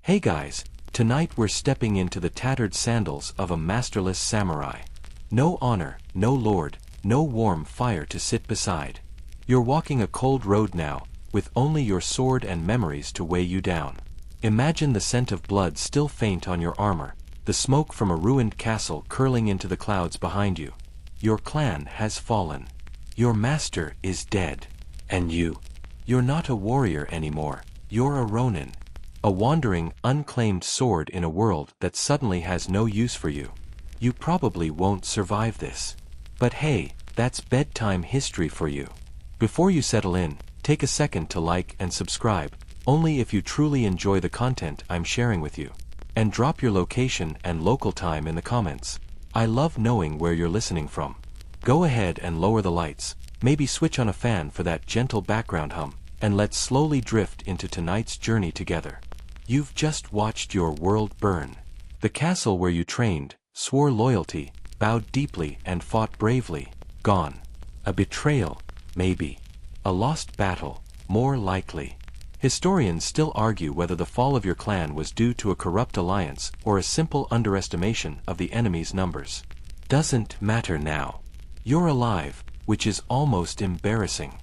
Hey guys, tonight we're stepping into the tattered sandals of a masterless samurai. No honor, no lord, no warm fire to sit beside. You're walking a cold road now, with only your sword and memories to weigh you down. Imagine the scent of blood still faint on your armor, the smoke from a ruined castle curling into the clouds behind you. Your clan has fallen. Your master is dead. And you're not a warrior anymore, you're a Ronin. A wandering, unclaimed sword in a world that suddenly has no use for you. You probably won't survive this. But hey, that's bedtime history for you. Before you settle in, take a second to like and subscribe, only if you truly enjoy the content I'm sharing with you. And drop your location and local time in the comments. I love knowing where you're listening from. Go ahead and lower the lights, maybe switch on a fan for that gentle background hum, and let's slowly drift into tonight's journey together. You've just watched your world burn. The castle where you trained, swore loyalty, bowed deeply and fought bravely, gone. A betrayal, maybe. A lost battle, more likely. Historians still argue whether the fall of your clan was due to a corrupt alliance or a simple underestimation of the enemy's numbers. Doesn't matter now. You're alive, which is almost embarrassing.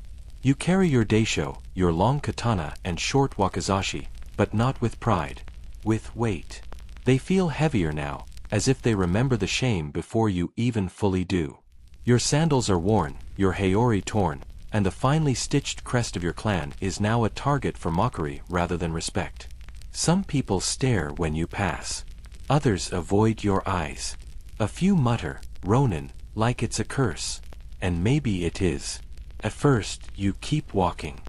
You carry your daisho, your long katana and short wakizashi, but not with pride. With weight. They feel heavier now, as if they remember the shame before you even fully do. Your sandals are worn, your haori torn, and the finely stitched crest of your clan is now a target for mockery rather than respect. Some people stare when you pass. Others avoid your eyes. A few mutter, Ronin, like it's a curse. And maybe it is. At first, you keep walking.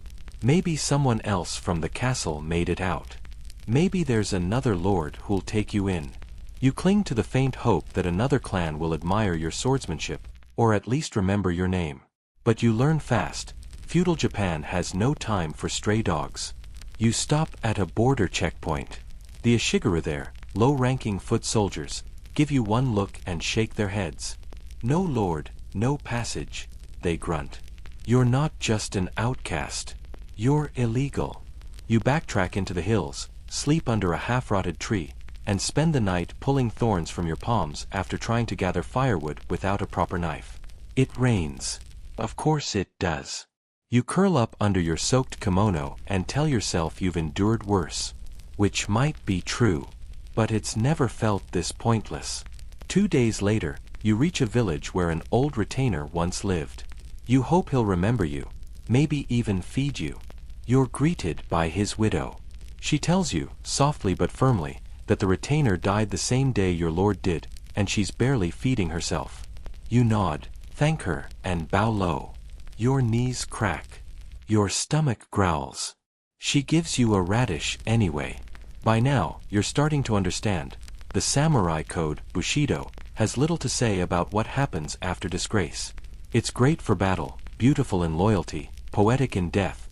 Maybe someone else from the castle made it out. Maybe there's another lord who'll take you in. You cling to the faint hope that another clan will admire your swordsmanship, or at least remember your name. But you learn fast, feudal Japan has no time for stray dogs. You stop at a border checkpoint. The Ishiguro there, low-ranking foot soldiers, give you one look and shake their heads. No lord, no passage, they grunt. You're not just an outcast. You're illegal. You backtrack into the hills, sleep under a half-rotted tree, and spend the night pulling thorns from your palms after trying to gather firewood without a proper knife. It rains. Of course it does. You curl up under your soaked kimono and tell yourself you've endured worse. Which might be true. But it's never felt this pointless. 2 days later, you reach a village where an old retainer once lived. You hope he'll remember you, maybe even feed you. You're greeted by his widow. She tells you, softly but firmly, that the retainer died the same day your lord did, and she's barely feeding herself. You nod, thank her, and bow low. Your knees crack. Your stomach growls. She gives you a radish anyway. By now, you're starting to understand. The samurai code, Bushido, has little to say about what happens after disgrace. It's great for battle, beautiful in loyalty, poetic in death.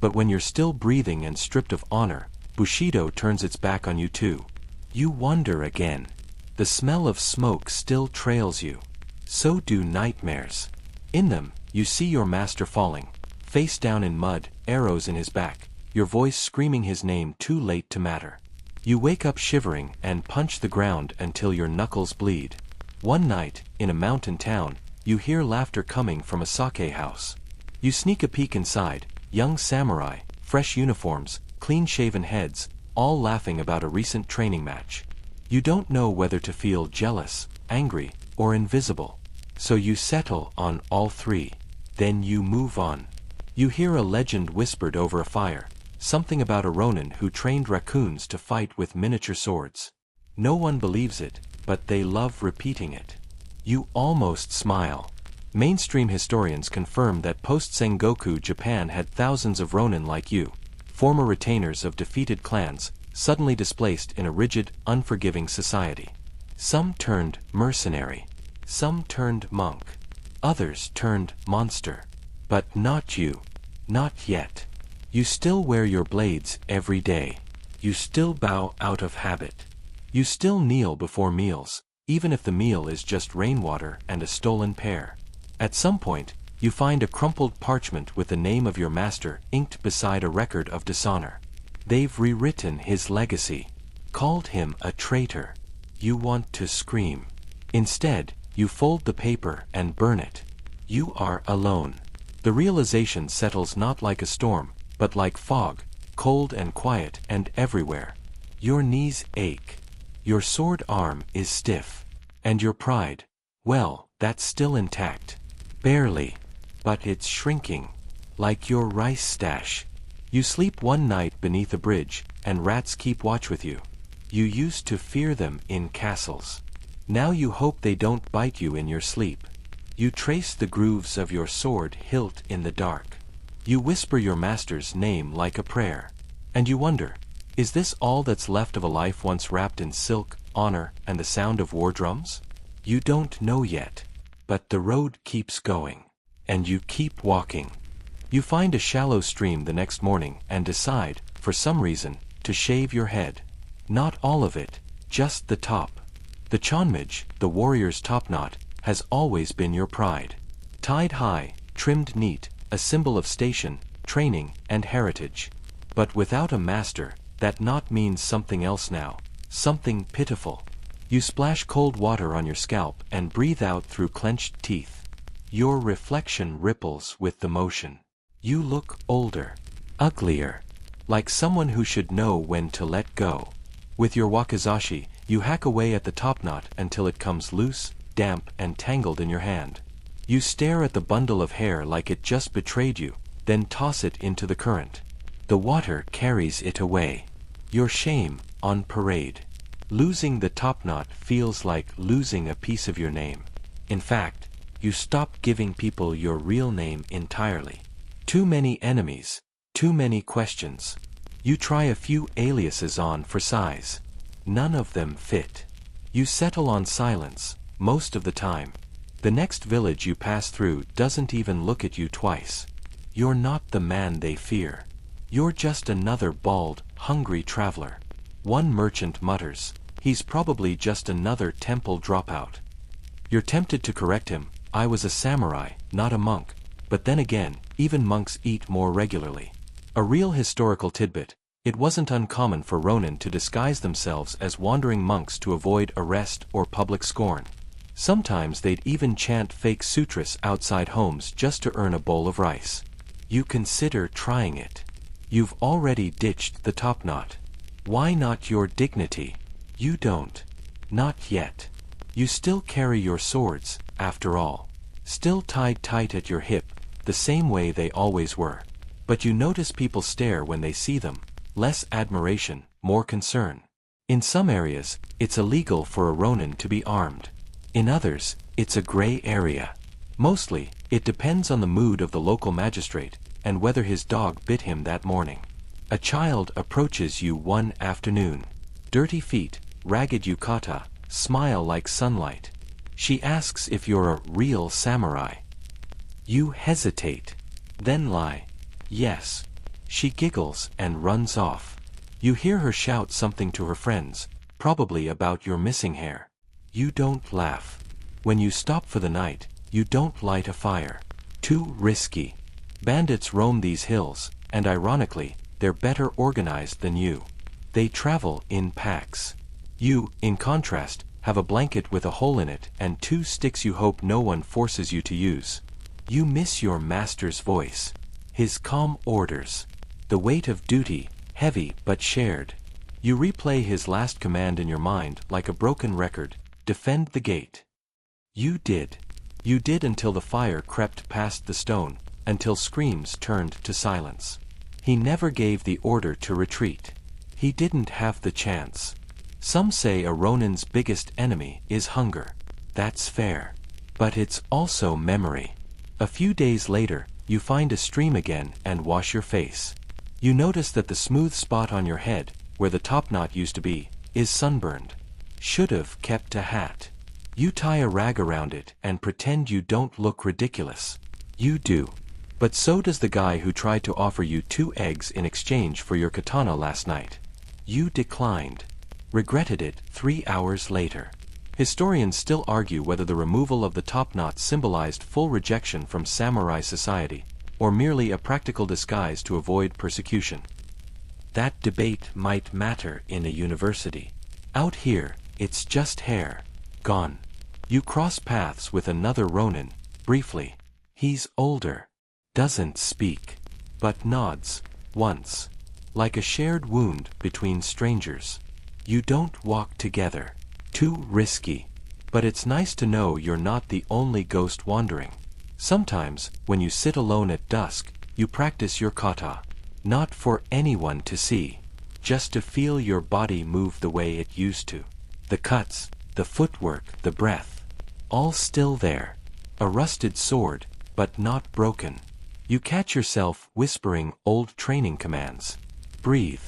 But when you're still breathing and stripped of honor, Bushido turns its back on you too. You wonder again. The smell of smoke still trails you. So do nightmares. In them, you see your master falling, face down in mud, arrows in his back, your voice screaming his name too late to matter. You wake up shivering and punch the ground until your knuckles bleed. One night, in a mountain town, you hear laughter coming from a sake house. You sneak a peek inside, young samurai, fresh uniforms, clean-shaven heads, all laughing about a recent training match. You don't know whether to feel jealous, angry, or invisible. So you settle on all three. Then you move on. You hear a legend whispered over a fire, something about a Ronin who trained raccoons to fight with miniature swords. No one believes it, but they love repeating it. You almost smile. Mainstream historians confirm that post-Sengoku Japan had thousands of Ronin like you, former retainers of defeated clans, suddenly displaced in a rigid, unforgiving society. Some turned mercenary. Some turned monk. Others turned monster. But not you. Not yet. You still wear your blades every day. You still bow out of habit. You still kneel before meals, even if the meal is just rainwater and a stolen pear. At some point, you find a crumpled parchment with the name of your master inked beside a record of dishonor. They've rewritten his legacy. called him a traitor. You want to scream. Instead, you fold the paper and burn it. You are alone. The realization settles not like a storm, but like fog, cold and quiet and everywhere. Your knees ache. Your sword arm is stiff. And your pride, well, that's still intact. Barely. But it's shrinking. Like your rice stash. You sleep one night beneath a bridge, and rats keep watch with you. You used to fear them in castles. Now you hope they don't bite you in your sleep. You trace the grooves of your sword hilt in the dark. You whisper your master's name like a prayer. And you wonder, is this all that's left of a life once wrapped in silk, honor, and the sound of war drums? You don't know yet. But the road keeps going. And you keep walking. You find a shallow stream the next morning and decide, for some reason, to shave your head. Not all of it, just the top. The chonmage, the warrior's topknot, has always been your pride. Tied high, trimmed neat, a symbol of station, training, and heritage. But without a master, that knot means something else now, something pitiful. You splash cold water on your scalp and breathe out through clenched teeth. Your reflection ripples with the motion. You look older, uglier, like someone who should know when to let go. With your wakizashi, you hack away at the topknot until it comes loose, damp, and tangled in your hand. You stare at the bundle of hair like it just betrayed you, then toss it into the current. The water carries it away. Your shame, on parade. Losing the topknot feels like losing a piece of your name. In fact, you stop giving people your real name entirely. Too many enemies, too many questions. You try a few aliases on for size. None of them fit. You settle on silence, most of the time. The next village you pass through doesn't even look at you twice. You're not the man they fear. You're just another bald, hungry traveler. One merchant mutters, he's probably just another temple dropout. You're tempted to correct him, I was a samurai, not a monk. But then again, even monks eat more regularly. A real historical tidbit, it wasn't uncommon for Ronin to disguise themselves as wandering monks to avoid arrest or public scorn. Sometimes they'd even chant fake sutras outside homes just to earn a bowl of rice. You consider trying it. You've already ditched the topknot. Why not your dignity? You don't. Not yet. You still carry your swords, after all. Still tied tight at your hip, the same way they always were. But you notice people stare when they see them, less admiration, more concern. In some areas, it's illegal for a Ronin to be armed. In others, it's a gray area. Mostly, it depends on the mood of the local magistrate, and whether his dog bit him that morning. A child approaches you one afternoon. Dirty feet, ragged yukata, smile like sunlight. She asks if you're a real samurai. You hesitate. Then lie. Yes. She giggles and runs off. You hear her shout something to her friends, probably about your missing hair. You don't laugh. When you stop for the night, you don't light a fire. Too risky. Bandits roam these hills, and ironically, they're better organized than you. They travel in packs. You, in contrast, have a blanket with a hole in it and 2 sticks you hope no one forces you to use. You miss your master's voice. His calm orders. The weight of duty, heavy but shared. You replay his last command in your mind like a broken record, defend the gate. You did. You did until the fire crept past the stone, until screams turned to silence. He never gave the order to retreat. He didn't have the chance. Some say a Ronin's biggest enemy is hunger. That's fair. But it's also memory. A few days later, you find a stream again and wash your face. You notice that the smooth spot on your head, where the topknot used to be, is sunburned. Should've kept a hat. You tie a rag around it and pretend you don't look ridiculous. You do. But so does the guy who tried to offer you 2 eggs in exchange for your katana last night. You declined. Regretted it 3 hours later. Historians still argue whether the removal of the topknot symbolized full rejection from samurai society, or merely a practical disguise to avoid persecution. That debate might matter in a university. Out here, it's just hair. Gone. You cross paths with another Ronin, briefly. He's older. Doesn't speak. But nods. Once. Like a shared wound between strangers. You don't walk together. Too risky. But it's nice to know you're not the only ghost wandering. Sometimes, when you sit alone at dusk, you practice your kata. Not for anyone to see. Just to feel your body move the way it used to. The cuts, the footwork, the breath. All still there. A rusted sword, but not broken. You catch yourself whispering old training commands. Breathe.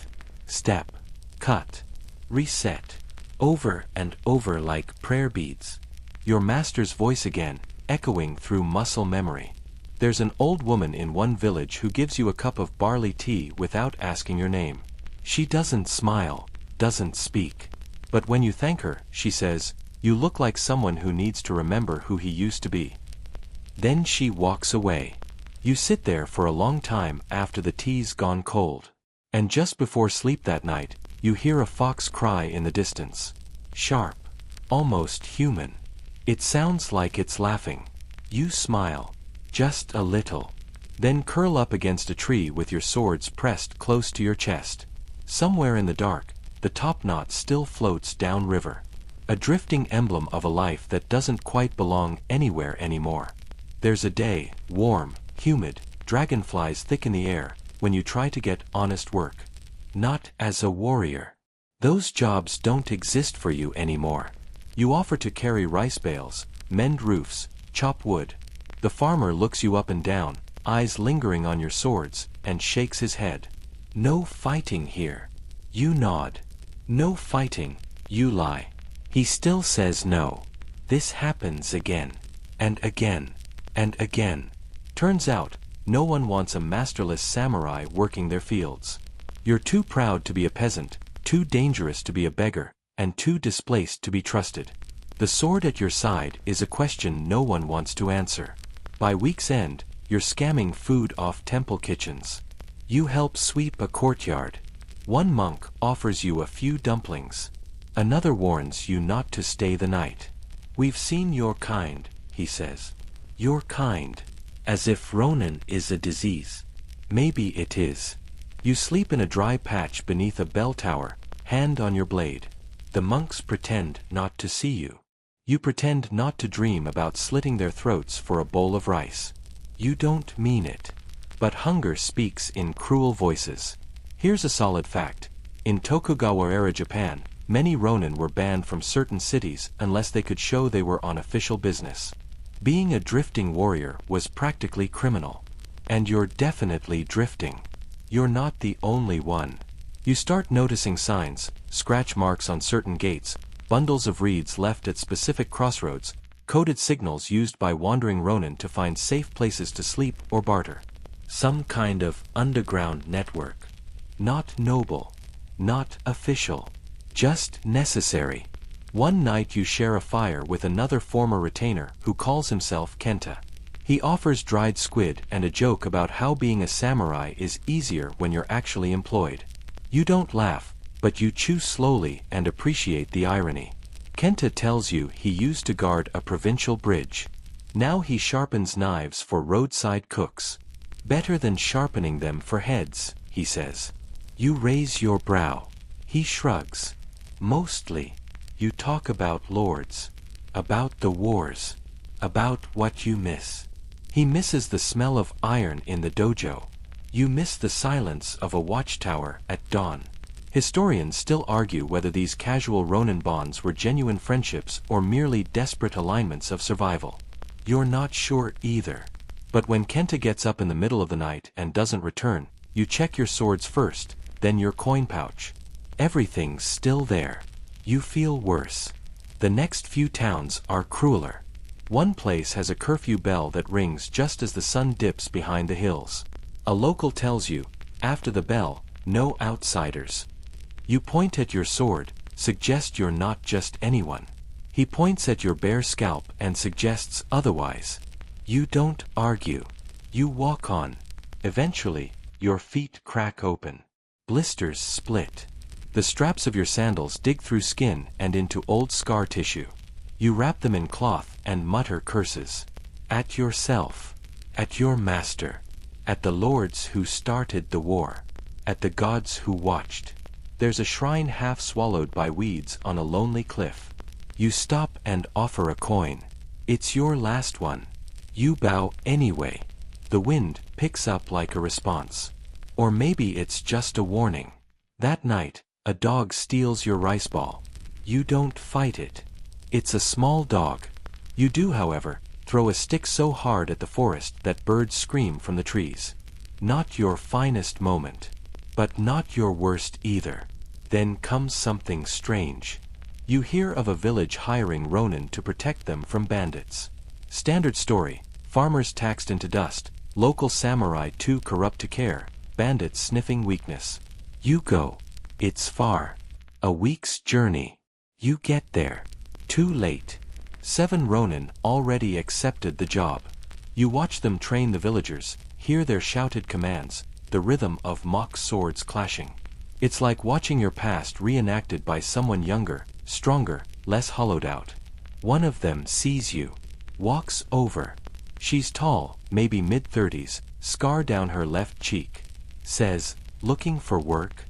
Step. Cut. Reset. Over and over like prayer beads. Your master's voice again, echoing through muscle memory. There's an old woman in one village who gives you a cup of barley tea without asking your name. She doesn't smile, doesn't speak. But when you thank her, she says, "You look like someone who needs to remember who he used to be." Then she walks away. You sit there for a long time after the tea's gone cold. And just before sleep that night, you hear a fox cry in the distance. Sharp. Almost human. It sounds like it's laughing. You smile. Just a little. Then curl up against a tree with your swords pressed close to your chest. Somewhere in the dark, the top knot still floats downriver. A drifting emblem of a life that doesn't quite belong anywhere anymore. There's a day, warm, humid, dragonflies thick in the air, when you try to get honest work. Not as a warrior. Those jobs don't exist for you anymore. You offer to carry rice bales, mend roofs, chop wood. The farmer looks you up and down, eyes lingering on your swords, and shakes his head. No fighting here. You nod. No fighting. You lie. He still says no. This happens again. And again. And again. Turns out, no one wants a masterless samurai working their fields. You're too proud to be a peasant, too dangerous to be a beggar, and too displaced to be trusted. The sword at your side is a question no one wants to answer. By week's end, you're scamming food off temple kitchens. You help sweep a courtyard. One monk offers you a few dumplings. Another warns you not to stay the night. "We've seen your kind," he says. Your kind. As if Ronin is a disease. Maybe it is. You sleep in a dry patch beneath a bell tower, hand on your blade. The monks pretend not to see you. You pretend not to dream about slitting their throats for a bowl of rice. You don't mean it. But hunger speaks in cruel voices. Here's a solid fact. In Tokugawa-era Japan, many Ronin were banned from certain cities unless they could show they were on official business. Being a drifting warrior was practically criminal. And you're definitely drifting. You're not the only one. You start noticing signs, scratch marks on certain gates, bundles of reeds left at specific crossroads, coded signals used by wandering Ronin to find safe places to sleep or barter. Some kind of underground network. Not noble. Not official. Just necessary. One night you share a fire with another former retainer who calls himself Kenta. He offers dried squid and a joke about how being a samurai is easier when you're actually employed. You don't laugh, but you chew slowly and appreciate the irony. Kenta tells you he used to guard a provincial bridge. Now he sharpens knives for roadside cooks. Better than sharpening them for heads, he says. You raise your brow. He shrugs. Mostly. You talk about lords. About the wars. About what you miss. He misses the smell of iron in the dojo. You miss the silence of a watchtower at dawn. Historians still argue whether these casual Ronin bonds were genuine friendships or merely desperate alignments of survival. You're not sure either. But when Kenta gets up in the middle of the night and doesn't return, you check your swords first, then your coin pouch. Everything's still there. You feel worse. The next few towns are crueler. One place has a curfew bell that rings just as the sun dips behind the hills. A local tells you, after the bell, no outsiders. You point at your sword, suggest you're not just anyone. He points at your bare scalp and suggests otherwise. You don't argue. You walk on. Eventually, your feet crack open. Blisters split. The straps of your sandals dig through skin and into old scar tissue. You wrap them in cloth and mutter curses. At yourself. At your master. At the lords who started the war. At the gods who watched. There's a shrine half swallowed by weeds on a lonely cliff. You stop and offer a coin. It's your last one. You bow anyway. The wind picks up like a response. Or maybe it's just a warning. That night, a dog steals your rice ball. You don't fight it. It's a small dog. You do, however, throw a stick so hard at the forest that birds scream from the trees. Not your finest moment. But not your worst either. Then comes something strange. You hear of a village hiring Ronin to protect them from bandits. Standard story, farmers taxed into dust, local samurai too corrupt to care, bandits sniffing weakness. You go. It's far. A week's journey. You get there. Too late. 7 Ronin already accepted the job. You watch them train the villagers, hear their shouted commands, the rhythm of mock swords clashing. It's like watching your past reenacted by someone younger, stronger, less hollowed out. One of them sees you. Walks over. She's tall, maybe mid-30s, scar down her left cheek. Says, "Looking for work?"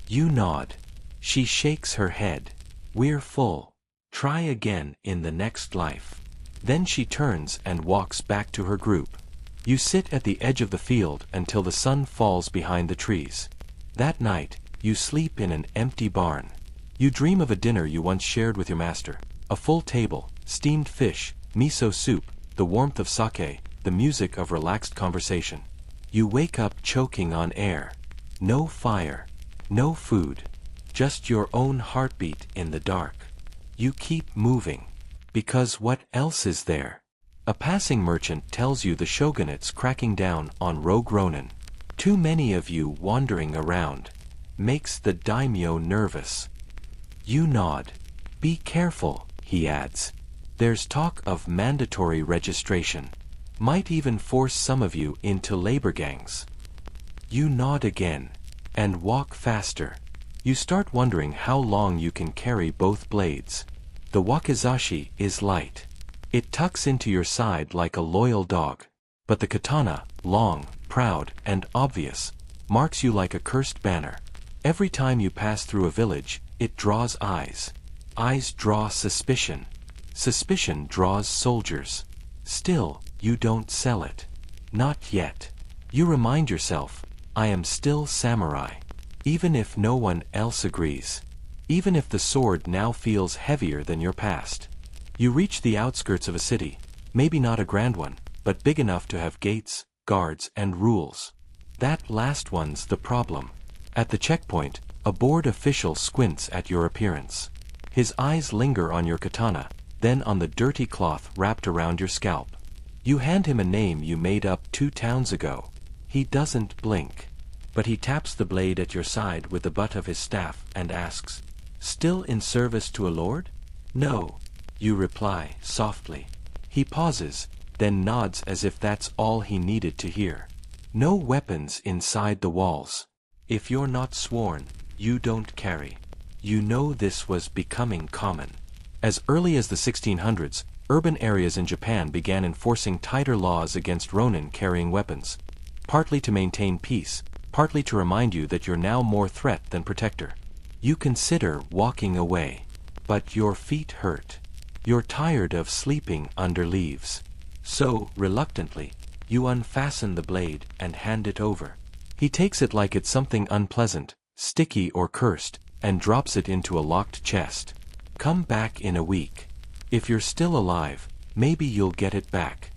You nod. She shakes her head. "We're full. Try again in the next life." Then she turns and walks back to her group. You sit at the edge of the field until the sun falls behind the trees. That night, you sleep in an empty barn. You dream of a dinner you once shared with your master. A full table, steamed fish, miso soup, the warmth of sake, the music of relaxed conversation. You wake up choking on air. No fire. No food. Just your own heartbeat in the dark. You keep moving. Because what else is there? A passing merchant tells you the shogunate's cracking down on rogue Ronin. Too many of you wandering around. Makes the daimyo nervous. You nod. Be careful, he adds. There's talk of mandatory registration. Might even force some of you into labor gangs. You nod again. And walk faster. You start wondering how long you can carry both blades. The wakizashi is light. It tucks into your side like a loyal dog. But the katana, long, proud, and obvious, marks you like a cursed banner. Every time you pass through a village, it draws eyes. Eyes draw suspicion. Suspicion draws soldiers. Still, you don't sell it. Not yet. You remind yourself, I am still samurai. Even if no one else agrees. Even if the sword now feels heavier than your past. You reach the outskirts of a city, maybe not a grand one, but big enough to have gates, guards, and rules. That last one's the problem. At the checkpoint, a bored official squints at your appearance. His eyes linger on your katana, then on the dirty cloth wrapped around your scalp. You hand him a name you made up 2 towns ago. He doesn't blink. But he taps the blade at your side with the butt of his staff and asks, "Still in service to a lord?" "No," you reply softly. He pauses, then nods as if that's all he needed to hear. No weapons inside the walls. If you're not sworn, you don't carry. You know this was becoming common. As early as the 1600s, urban areas in Japan began enforcing tighter laws against Ronin carrying weapons. Partly to maintain peace, partly to remind you that you're now more threat than protector. You consider walking away. But your feet hurt. You're tired of sleeping under leaves. So, reluctantly, you unfasten the blade and hand it over. He takes it like it's something unpleasant, sticky or cursed, and drops it into a locked chest. Come back in a week. If you're still alive, maybe you'll get it back.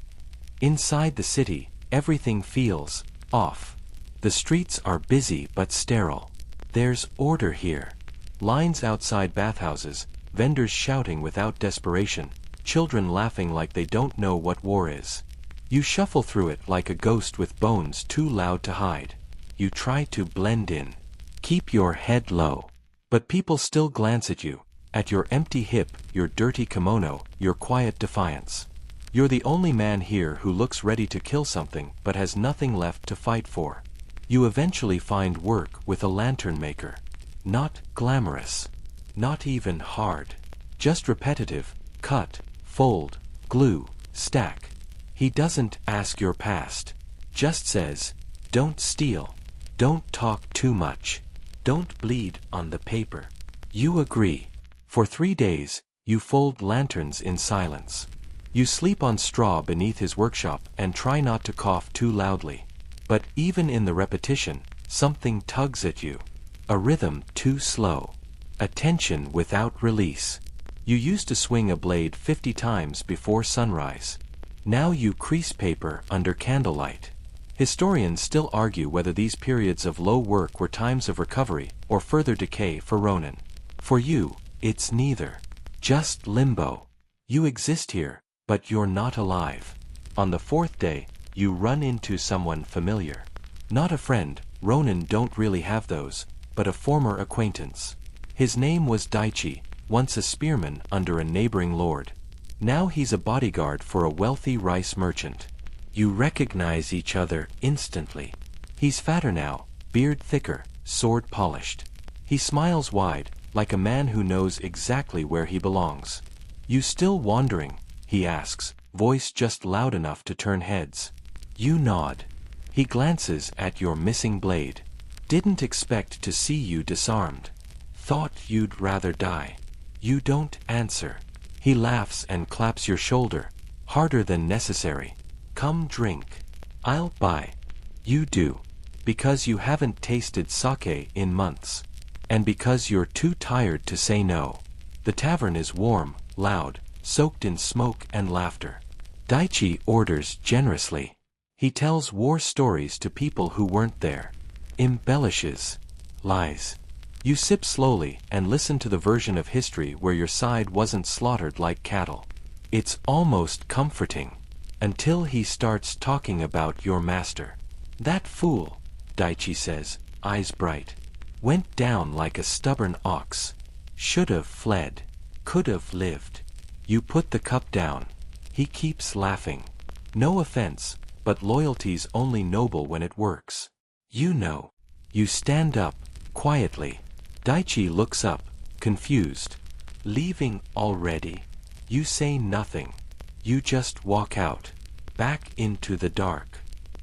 Inside the city, everything feels off. The streets are busy but sterile. There's order here. Lines outside bathhouses, vendors shouting without desperation, children laughing like they don't know what war is. You shuffle through it like a ghost with bones too loud to hide. You try to blend in. Keep your head low. But people still glance at you, at your empty hip, your dirty kimono, your quiet defiance. You're the only man here who looks ready to kill something but has nothing left to fight for. You eventually find work with a lantern maker. Not glamorous. Not even hard. Just repetitive. Cut, fold, glue, stack. He doesn't ask your past. Just says, don't steal. Don't talk too much. Don't bleed on the paper. You agree. For 3 days, you fold lanterns in silence. You sleep on straw beneath his workshop and try not to cough too loudly. But even in the repetition, something tugs at you. A rhythm too slow. A tension without release. You used to swing a blade 50 times before sunrise. Now you crease paper under candlelight. Historians still argue whether these periods of low work were times of recovery or further decay for Ronin. For you, it's neither. Just limbo. You exist here, but you're not alive. On the 4th day, you run into someone familiar. Not a friend, Ronin don't really have those, but a former acquaintance. His name was Daichi, once a spearman under a neighboring lord. Now he's a bodyguard for a wealthy rice merchant. You recognize each other instantly. He's fatter now, beard thicker, sword polished. He smiles wide, like a man who knows exactly where he belongs. You still wandering? He asks, voice just loud enough to turn heads. You nod. He glances at your missing blade. Didn't expect to see you disarmed. Thought you'd rather die. You don't answer. He laughs and claps your shoulder, harder than necessary. Come drink. I'll buy. You do. Because you haven't tasted sake in months. And because you're too tired to say no. The tavern is warm, loud, soaked in smoke and laughter. Daichi orders generously. He tells war stories to people who weren't there. Embellishes. Lies. You sip slowly and listen to the version of history where your side wasn't slaughtered like cattle. It's almost comforting. Until he starts talking about your master. That fool, Daichi says, eyes bright. Went down like a stubborn ox. Should've fled. Could've lived. You put the cup down. He keeps laughing. No offense, but loyalty's only noble when it works. You know. You stand up, quietly. Daichi looks up, confused. Leaving already? You say nothing. You just walk out. Back into the dark.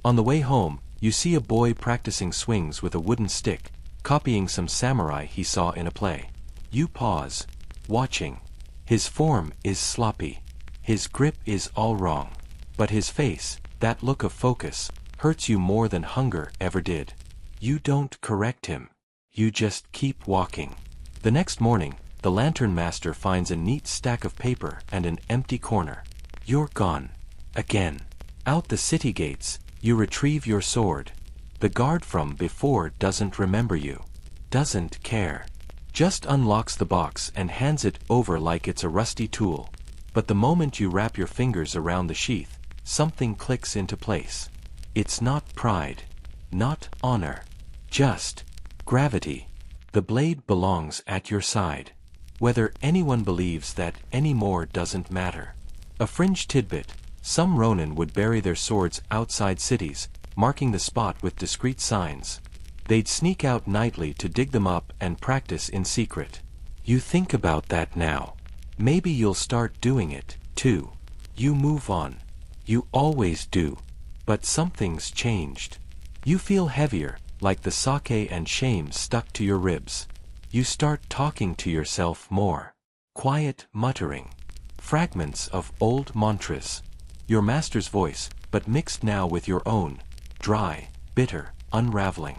On the way home, you see a boy practicing swings with a wooden stick, copying some samurai he saw in a play. You pause, watching. His form is sloppy. His grip is all wrong. But his face, that look of focus, hurts you more than hunger ever did. You don't correct him. You just keep walking. The next morning, the lantern master finds a neat stack of paper and an empty corner. You're gone. Again. Out the city gates, you retrieve your sword. The guard from before doesn't remember you. Doesn't care. Just unlocks the box and hands it over like it's a rusty tool. But the moment you wrap your fingers around the sheath, something clicks into place. It's not pride. Not honor. Just gravity. The blade belongs at your side. Whether anyone believes that anymore doesn't matter. A fringe tidbit. Some Ronin would bury their swords outside cities, marking the spot with discreet signs. They'd sneak out nightly to dig them up and practice in secret. You think about that now. Maybe you'll start doing it, too. You move on. You always do. But something's changed. You feel heavier, like the sake and shame stuck to your ribs. You start talking to yourself more. Quiet muttering. Fragments of old mantras. Your master's voice, but mixed now with your own. Dry, bitter, unraveling.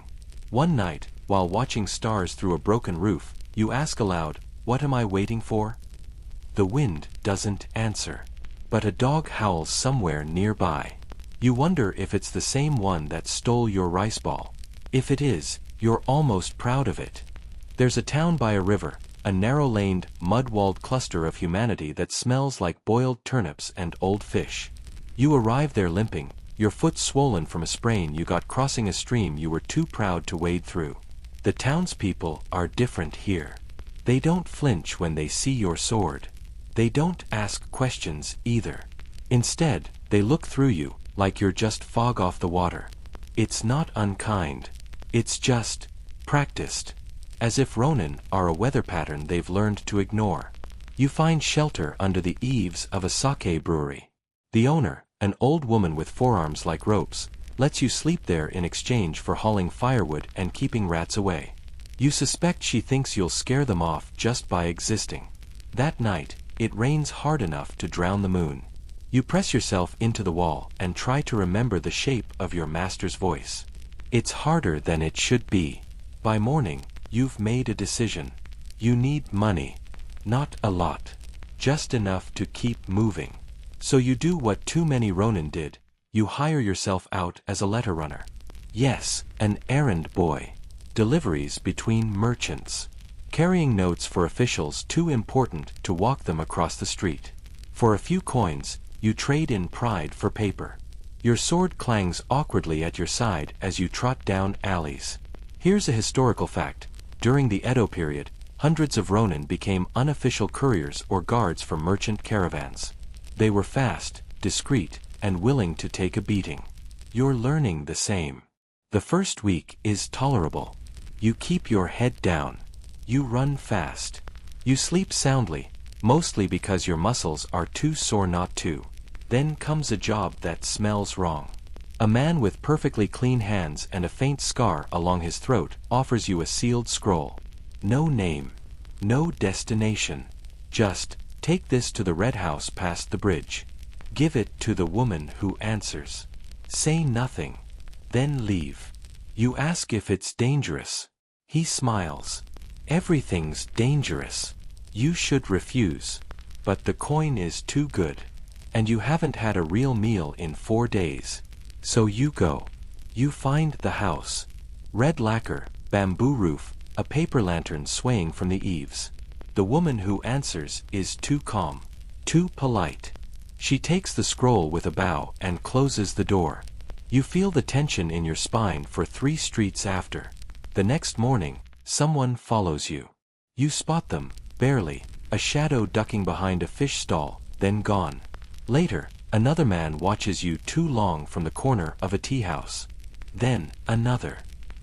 One night, while watching stars through a broken roof, you ask aloud, "What am I waiting for?" The wind doesn't answer. But a dog howls somewhere nearby. You wonder if it's the same one that stole your rice ball. If it is, you're almost proud of it. There's a town by a river, a narrow-laned, mud-walled cluster of humanity that smells like boiled turnips and old fish. You arrive there limping, your foot swollen from a sprain you got crossing a stream you were too proud to wade through. The townspeople are different here. They don't flinch when they see your sword. They don't ask questions either. Instead, they look through you, like you're just fog off the water. It's not unkind, It's just practiced. As if Ronin are a weather pattern they've learned to ignore. You find shelter under the eaves of a sake brewery. The owner, an old woman with forearms like ropes, lets you sleep there in exchange for hauling firewood and keeping rats away. You suspect she thinks you'll scare them off just by existing. That night, it rains hard enough to drown the moon. You press yourself into the wall and try to remember the shape of your master's voice. It's harder than it should be. By morning, you've made a decision. You need money. Not a lot. Just enough to keep moving. So you do what too many Ronin did. You hire yourself out as a letter runner. Yes, an errand boy. Deliveries between merchants. Carrying notes for officials too important to walk them across the street. For a few coins, you trade in pride for paper. Your sword clangs awkwardly at your side as you trot down alleys. Here's a historical fact. During the Edo period, hundreds of Ronin became unofficial couriers or guards for merchant caravans. They were fast, discreet, and willing to take a beating. You're learning the same. The first week is tolerable. You keep your head down. You run fast. You sleep soundly, mostly because your muscles are too sore not to. Then comes a job that smells wrong. A man with perfectly clean hands and a faint scar along his throat offers you a sealed scroll. No name. No destination. Just, take this to the red house past the bridge. Give it to the woman who answers. Say nothing. Then leave. You ask if it's dangerous. He smiles. Everything's dangerous. You should refuse. But the coin is too good. And you haven't had a real meal in 4 days. So you go. You find the house. Red lacquer, bamboo roof, a paper lantern swaying from the eaves. The woman who answers is too calm. Too polite. She takes the scroll with a bow and closes the door. You feel the tension in your spine for 3 streets after. The next morning, someone follows you. You spot them, barely, a shadow ducking behind a fish stall, then gone. Later, another man watches you too long from the corner of a tea house. Then, another.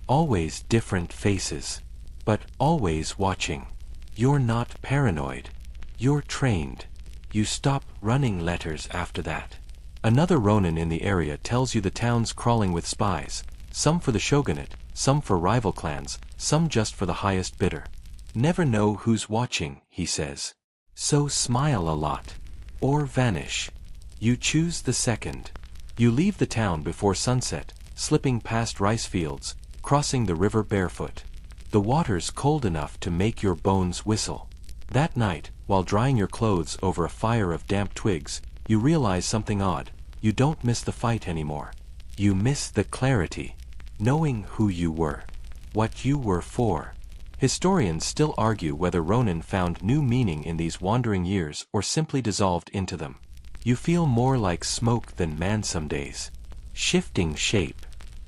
Always different faces. But always watching. You're not paranoid. You're trained. You stop running letters after that. Another Ronin in the area tells you the town's crawling with spies, some for the shogunate, some for rival clans, some just for the highest bidder. Never know who's watching, he says. So smile a lot. Or vanish. You choose the second. You leave the town before sunset, slipping past rice fields, crossing the river barefoot. The water's cold enough to make your bones whistle. That night, while drying your clothes over a fire of damp twigs, you realize something odd. You don't miss the fight anymore. You miss the clarity. Knowing who you were. What you were for. Historians still argue whether Ronin found new meaning in these wandering years or simply dissolved into them. You feel more like smoke than man some days. Shifting shape.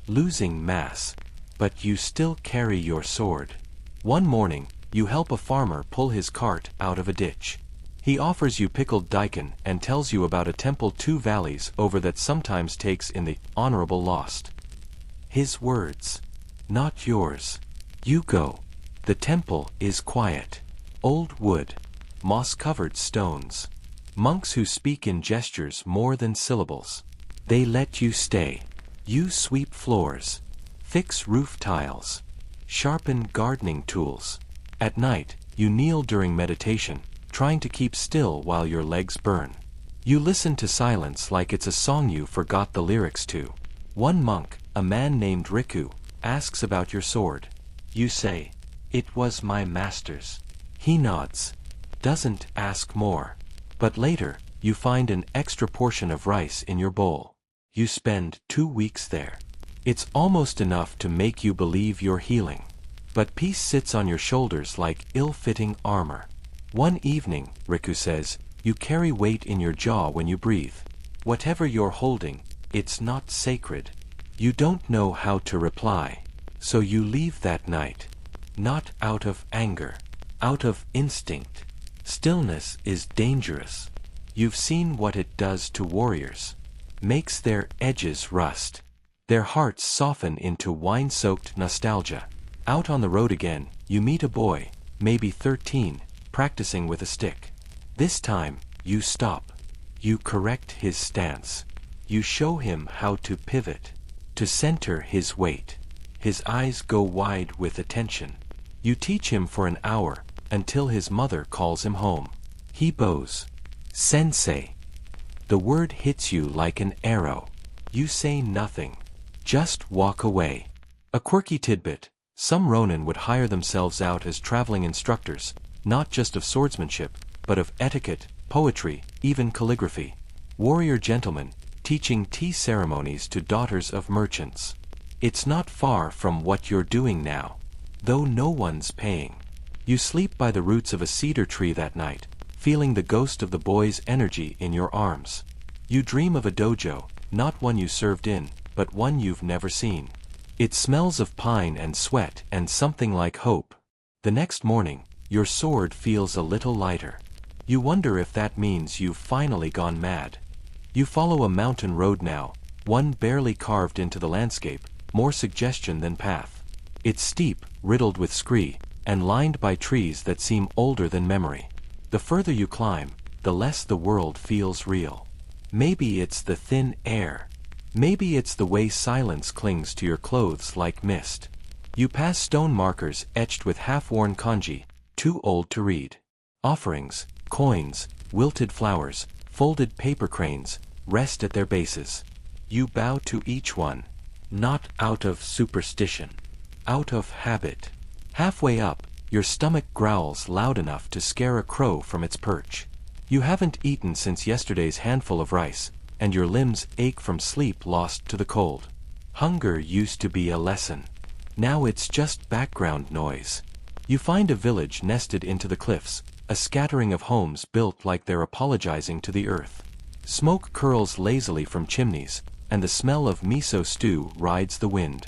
Losing mass. But you still carry your sword. One morning, you help a farmer pull his cart out of a ditch. He offers you pickled daikon and tells you about a temple 2 valleys over that sometimes takes in the honorable lost. His words. Not yours. You go. The temple is quiet. Old wood. Moss-covered stones. Monks who speak in gestures more than syllables. They let you stay. You sweep floors. Fix roof tiles. Sharpen gardening tools. At night, you kneel during meditation, trying to keep still while your legs burn. You listen to silence like it's a song you forgot the lyrics to. One monk, a man named Riku, asks about your sword. You say, "It was my master's." He nods. Doesn't ask more. But later, you find an extra portion of rice in your bowl. You spend 2 weeks there. It's almost enough to make you believe you're healing. But peace sits on your shoulders like ill-fitting armor. One evening, Riku says, you carry weight in your jaw when you breathe. Whatever you're holding, it's not sacred. You don't know how to reply. So you leave that night. Not out of anger. Out of instinct. Stillness is dangerous. You've seen what it does to warriors. Makes their edges rust. Their hearts soften into wine-soaked nostalgia. Out on the road again, you meet a boy, maybe 13, practicing with a stick. This time, you stop. You correct his stance. You show him how to pivot, to center his weight. His eyes go wide with attention. You teach him for an hour, until his mother calls him home. He bows. Sensei. The word hits you like an arrow. You say nothing. Just walk away. A quirky tidbit: some Ronin would hire themselves out as traveling instructors, not just of swordsmanship, but of etiquette, poetry, even calligraphy. Warrior gentlemen, teaching tea ceremonies to daughters of merchants. It's not far from what you're doing now, though no one's paying. You sleep by the roots of a cedar tree that night, feeling the ghost of the boy's energy in your arms. You dream of a dojo, not one you served in, but one you've never seen. It smells of pine and sweat and something like hope. The next morning, your sword feels a little lighter. You wonder if that means you've finally gone mad. You follow a mountain road now, one barely carved into the landscape, more suggestion than path. It's steep, riddled with scree, and lined by trees that seem older than memory. The further you climb, the less the world feels real. Maybe it's the thin air. Maybe it's the way silence clings to your clothes like mist. You pass stone markers etched with half-worn kanji, too old to read. Offerings, coins, wilted flowers, folded paper cranes, rest at their bases. You bow to each one, not out of superstition, out of habit. Halfway up, your stomach growls loud enough to scare a crow from its perch. You haven't eaten since yesterday's handful of rice, and your limbs ache from sleep lost to the cold. Hunger used to be a lesson. Now it's just background noise. You find a village nested into the cliffs, a scattering of homes built like they're apologizing to the earth. Smoke curls lazily from chimneys, and the smell of miso stew rides the wind.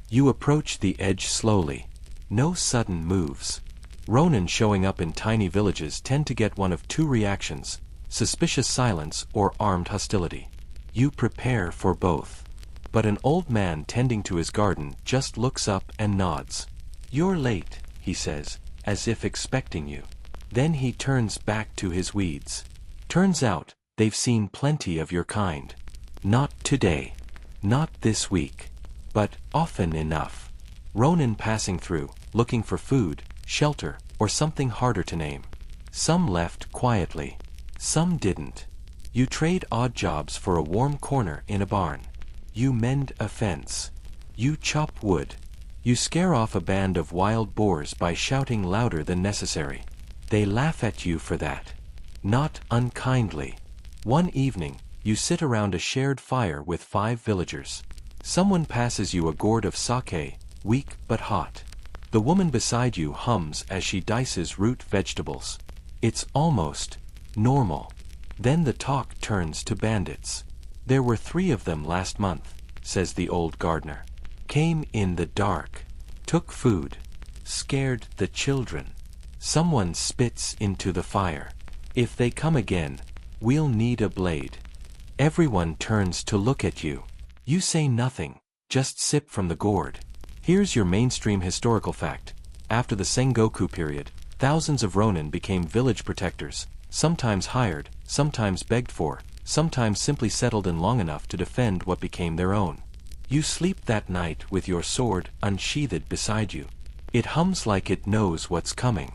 You approach the edge slowly. No sudden moves. Ronin showing up in tiny villages tend to get one of two reactions: suspicious silence or armed hostility. You prepare for both. But an old man tending to his garden just looks up and nods. "You're late," he says, as if expecting you. Then he turns back to his weeds. Turns out, they've seen plenty of your kind. Not today. Not this week. But often enough. Ronin passing through, looking for food, shelter, or something harder to name. Some left quietly. Some didn't. You trade odd jobs for a warm corner in a barn. You mend a fence. You chop wood. You scare off a band of wild boars by shouting louder than necessary. They laugh at you for that. Not unkindly. One evening, you sit around a shared fire with 5 villagers. Someone passes you a gourd of sake, weak but hot. The woman beside you hums as she dices root vegetables. It's almost normal. Then the talk turns to bandits. "There were 3 of them last month," says the old gardener. "Came in the dark. Took food. Scared the children. Someone spits into the fire. If they come again, we'll need a blade." Everyone turns to look at you. You say nothing, just sip from the gourd. Here's your mainstream historical fact. After the Sengoku period, thousands of Ronin became village protectors, sometimes hired, sometimes begged for, sometimes simply settled in long enough to defend what became their own. You sleep that night with your sword unsheathed beside you. It hums like it knows what's coming.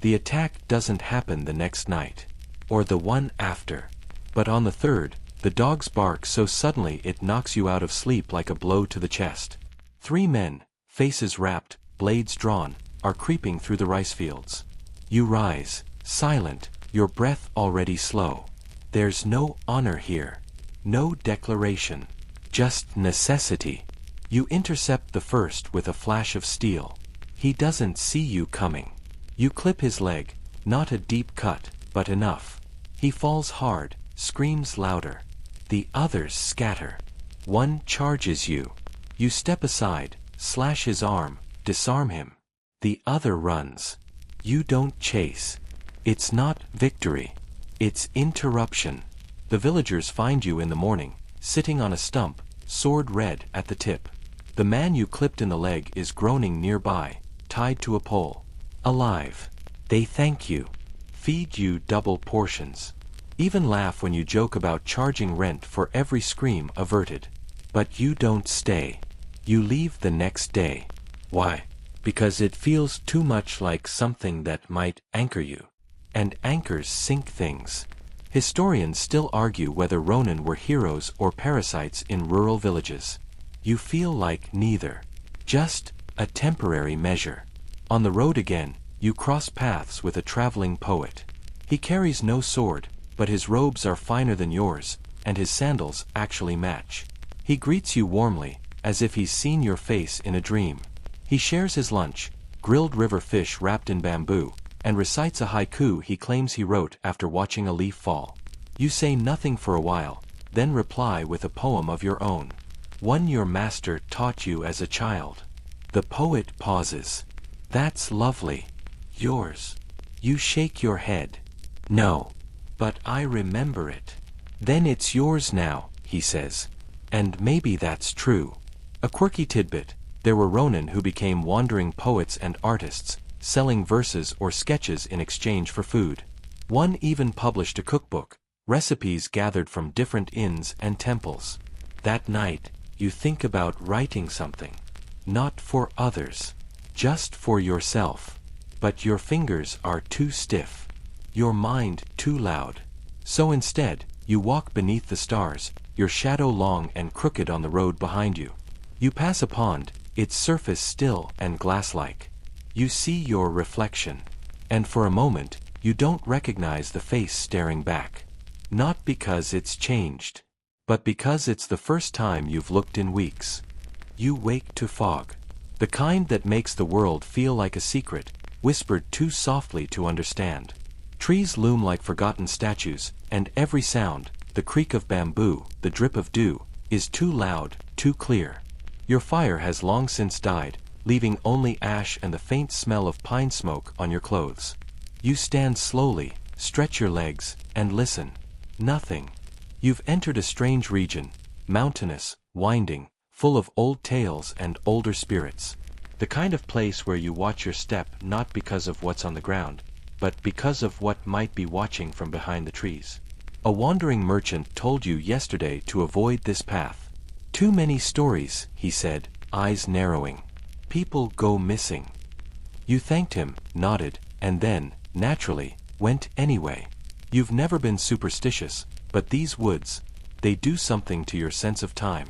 The attack doesn't happen the next night, or the one after. But on the third, the dogs bark so suddenly it knocks you out of sleep like a blow to the chest. 3 men, faces wrapped, blades drawn, are creeping through the rice fields. You rise, silent, your breath already slow. There's no honor here. No declaration. Just necessity. You intercept the first with a flash of steel. He doesn't see you coming. You clip his leg, not a deep cut, but enough. He falls hard, screams louder. The others scatter. One charges you. You step aside, slash his arm, disarm him. The other runs. You don't chase. It's not victory. It's interruption. The villagers find you in the morning, sitting on a stump, sword red at the tip. The man you clipped in the leg is groaning nearby, tied to a pole. Alive. They thank you. Feed you double portions. Even laugh when you joke about charging rent for every scream averted. But you don't stay. You leave the next day. Why? Because it feels too much like something that might anchor you. And anchors sink things. Historians still argue whether Ronin were heroes or parasites in rural villages. You feel like neither. Just a temporary measure. On the road again, you cross paths with a traveling poet. He carries no sword, but his robes are finer than yours, and his sandals actually match. He greets you warmly, as if he's seen your face in a dream. He shares his lunch, grilled river fish wrapped in bamboo, and recites a haiku he claims he wrote after watching a leaf fall. You say nothing for a while, then reply with a poem of your own. One your master taught you as a child. The poet pauses. That's lovely. Yours. You shake your head. No. But I remember it. Then it's yours now, he says. And maybe that's true. A quirky tidbit, there were Ronin who became wandering poets and artists, selling verses or sketches in exchange for food. One even published a cookbook, recipes gathered from different inns and temples. That night, you think about writing something. Not for others. Just for yourself. But your fingers are too stiff. Your mind too loud. So instead, you walk beneath the stars, your shadow long and crooked on the road behind you. You pass a pond, its surface still and glass-like. You see your reflection. And for a moment, you don't recognize the face staring back. Not because it's changed, but because it's the first time you've looked in weeks. You wake to fog. The kind that makes the world feel like a secret, whispered too softly to understand. Trees loom like forgotten statues, and every sound, the creak of bamboo, the drip of dew, is too loud, too clear. Your fire has long since died, leaving only ash and the faint smell of pine smoke on your clothes. You stand slowly, stretch your legs, and listen. Nothing. You've entered a strange region, mountainous, winding, full of old tales and older spirits. The kind of place where you watch your step not because of what's on the ground, but because of what might be watching from behind the trees. A wandering merchant told you yesterday to avoid this path. Too many stories, he said, eyes narrowing. People go missing. You thanked him, nodded, and then, naturally, went anyway. You've never been superstitious, but these woods, they do something to your sense of time.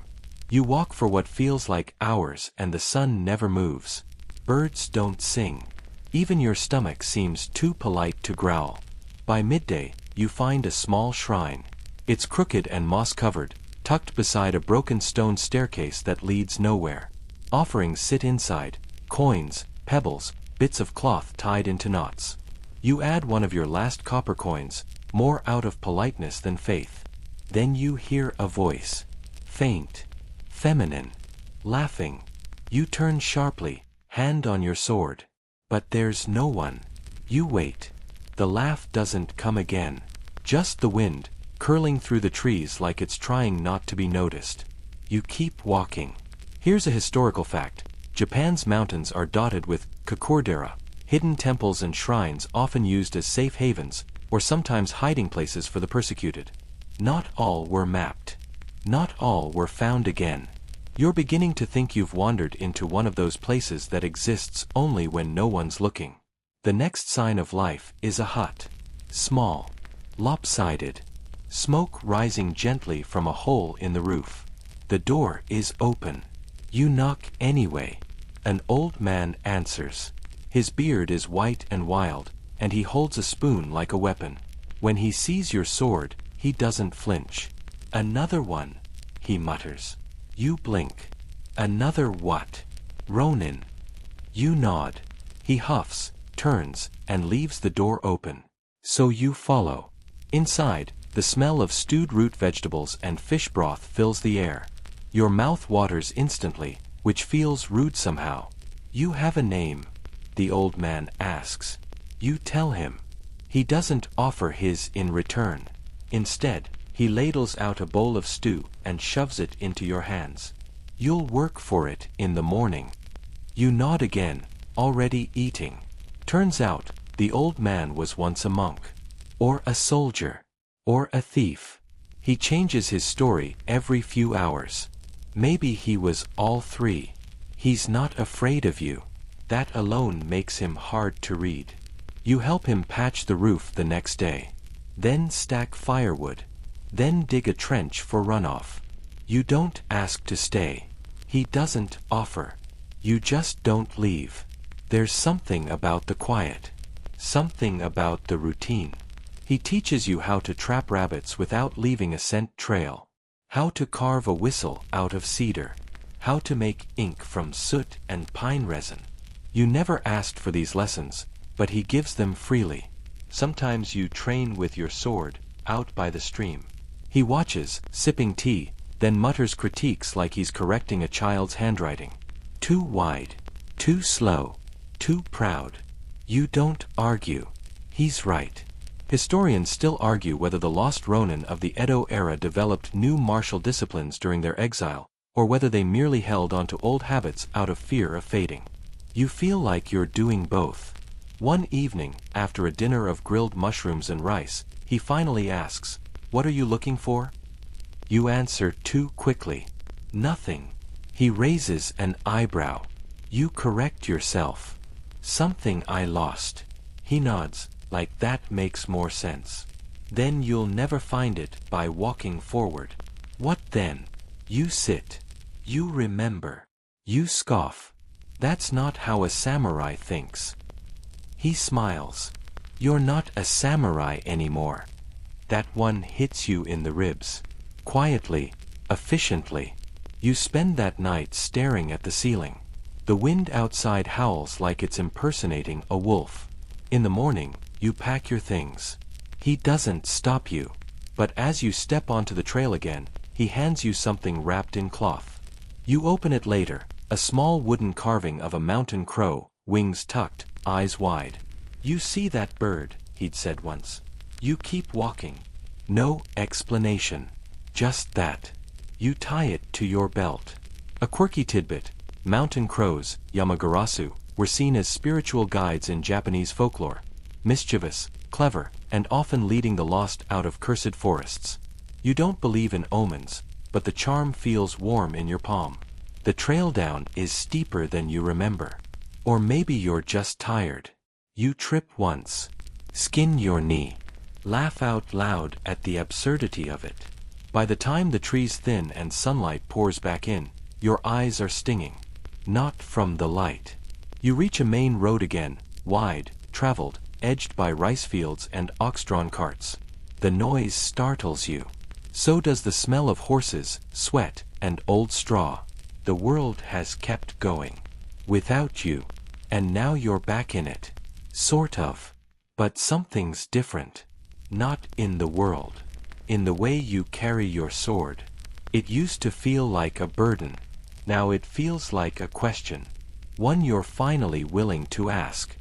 You walk for what feels like hours and the sun never moves. Birds don't sing. Even your stomach seems too polite to growl. By midday, you find a small shrine. It's crooked and moss-covered, tucked beside a broken stone staircase that leads nowhere. Offerings sit inside, coins, pebbles, bits of cloth tied into knots. You add one of your last copper coins, more out of politeness than faith. Then you hear a voice. Faint. Feminine. Laughing. You turn sharply, hand on your sword. But there's no one. You wait. The laugh doesn't come again. Just the wind, curling through the trees like it's trying not to be noticed. You keep walking. Here's a historical fact. Japan's mountains are dotted with kakurdera, hidden temples and shrines often used as safe havens, or sometimes hiding places for the persecuted. Not all were mapped. Not all were found again. You're beginning to think you've wandered into one of those places that exists only when no one's looking. The next sign of life is a hut. Small. Lopsided. Smoke rising gently from a hole in the roof. The door is open. You knock anyway. An old man answers. His beard is white and wild, and he holds a spoon like a weapon. When he sees your sword, he doesn't flinch. Another one, he mutters. You blink. Another what? Ronin. You nod. He huffs, turns, and leaves the door open. So you follow. Inside, the smell of stewed root vegetables and fish broth fills the air. Your mouth waters instantly, which feels rude somehow. You have a name, the old man asks. You tell him. He doesn't offer his in return. Instead, He ladles out a bowl of stew and shoves it into your hands. You'll work for it in the morning. You nod again, already eating. Turns out, the old man was once a monk. Or a soldier. Or a thief. He changes his story every few hours. Maybe he was all three. He's not afraid of you. That alone makes him hard to read. You help him patch the roof the next day. Then stack firewood. Then dig a trench for runoff. You don't ask to stay. He doesn't offer. You just don't leave. There's something about the quiet. Something about the routine. He teaches you how to trap rabbits without leaving a scent trail. How to carve a whistle out of cedar. How to make ink from soot and pine resin. You never asked for these lessons, but he gives them freely. Sometimes you train with your sword, out by the stream. He watches, sipping tea, then mutters critiques like he's correcting a child's handwriting. Too wide. Too slow. Too proud. You don't argue. He's right. Historians still argue whether the lost Ronin of the Edo era developed new martial disciplines during their exile, or whether they merely held onto old habits out of fear of fading. You feel like you're doing both. One evening, after a dinner of grilled mushrooms and rice, he finally asks, "What are you looking for?" You answer too quickly. "Nothing." He raises an eyebrow. You correct yourself. "Something I lost." He nods, like that makes more sense. Then you'll never find it by walking forward. What then? You sit. You remember. You scoff. That's not how a samurai thinks. He smiles. You're not a samurai anymore. That one hits you in the ribs. Quietly, efficiently. You spend that night staring at the ceiling. The wind outside howls like it's impersonating a wolf. In the morning, you pack your things. He doesn't stop you. But as you step onto the trail again, he hands you something wrapped in cloth. You open it later, a small wooden carving of a mountain crow, wings tucked, eyes wide. You see that bird, he'd said once. You keep walking. No explanation. Just that. You tie it to your belt. A quirky tidbit. Mountain crows, Yamagarasu, were seen as spiritual guides in Japanese folklore. Mischievous, clever, and often leading the lost out of cursed forests. You don't believe in omens, but the charm feels warm in your palm. The trail down is steeper than you remember. Or maybe you're just tired. You trip once. Skin your knee. Laugh out loud at the absurdity of it. By the time the trees thin and sunlight pours back in, your eyes are stinging. Not from the light. You reach a main road again, wide, traveled, edged by rice fields and ox-drawn carts. The noise startles you. So does the smell of horses, sweat, and old straw. The world has kept going. Without you. And now you're back in it. Sort of. But something's different. Not in the world. In the way you carry your sword. It used to feel like a burden. Now it feels like a question. One you're finally willing to ask.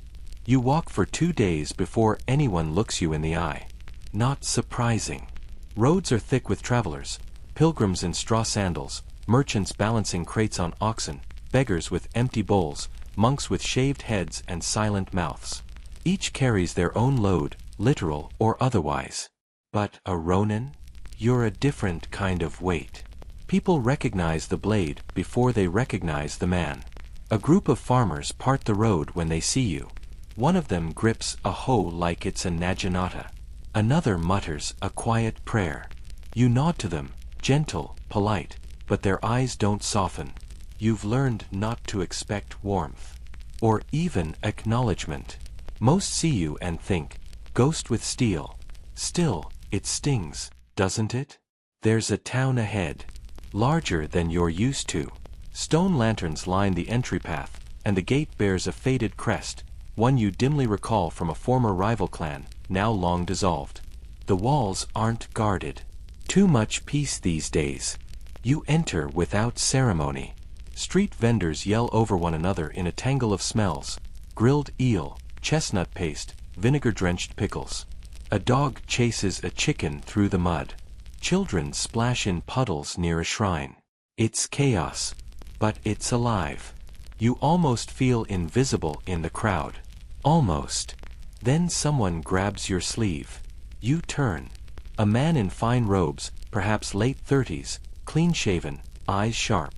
You walk for 2 days before anyone looks you in the eye. Not surprising. Roads are thick with travelers, pilgrims in straw sandals, merchants balancing crates on oxen, beggars with empty bowls, monks with shaved heads and silent mouths. Each carries their own load, literal or otherwise. But a Ronin? You're a different kind of weight. People recognize the blade before they recognize the man. A group of farmers part the road when they see you. One of them grips a hoe like it's a naginata. Another mutters a quiet prayer. You nod to them, gentle, polite, but their eyes don't soften. You've learned not to expect warmth. Or even acknowledgement. Most see you and think, ghost with steel. Still, it stings, doesn't it? There's a town ahead. Larger than you're used to. Stone lanterns line the entry path, and the gate bears a faded crest, one you dimly recall from a former rival clan, now long dissolved. The walls aren't guarded. Too much peace these days. You enter without ceremony. Street vendors yell over one another in a tangle of smells. Grilled eel, chestnut paste, vinegar-drenched pickles. A dog chases a chicken through the mud. Children splash in puddles near a shrine. It's chaos, but it's alive. You almost feel invisible in the crowd. Almost. Then someone grabs your sleeve. You turn. A man in fine robes, perhaps late 30s, clean-shaven, eyes sharp.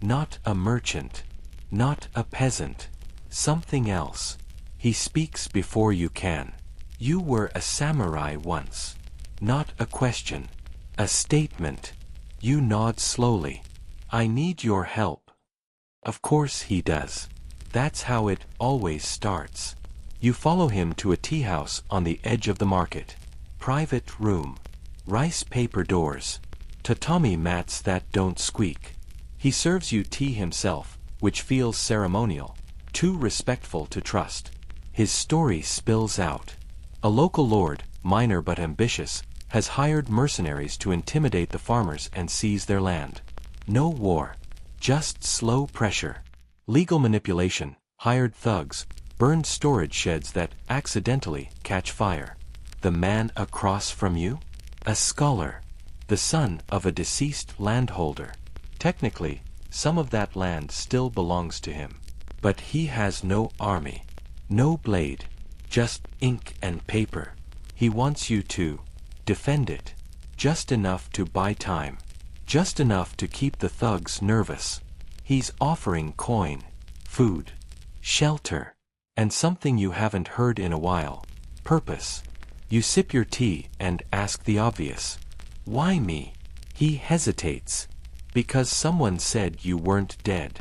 Not a merchant. Not a peasant. Something else. He speaks before you can. You were a samurai once. Not a question. A statement. You nod slowly. I need your help. Of course he does. That's how it always starts. You follow him to a tea house on the edge of the market. Private room. Rice paper doors. Tatami mats that don't squeak. He serves you tea himself, which feels ceremonial, too respectful to trust. His story spills out. A local lord, minor but ambitious, has hired mercenaries to intimidate the farmers and seize their land. No war. Just slow pressure. Legal manipulation, hired thugs, burned storage sheds that accidentally catch fire. The man across from you? A scholar. The son of a deceased landholder. Technically, some of that land still belongs to him. But he has no army. No blade. Just ink and paper. He wants you to defend it. Just enough to buy time. Just enough to keep the thugs nervous. He's offering coin, food, shelter, and something you haven't heard in a while. Purpose. You sip your tea and ask the obvious. Why me? He hesitates. Because someone said you weren't dead.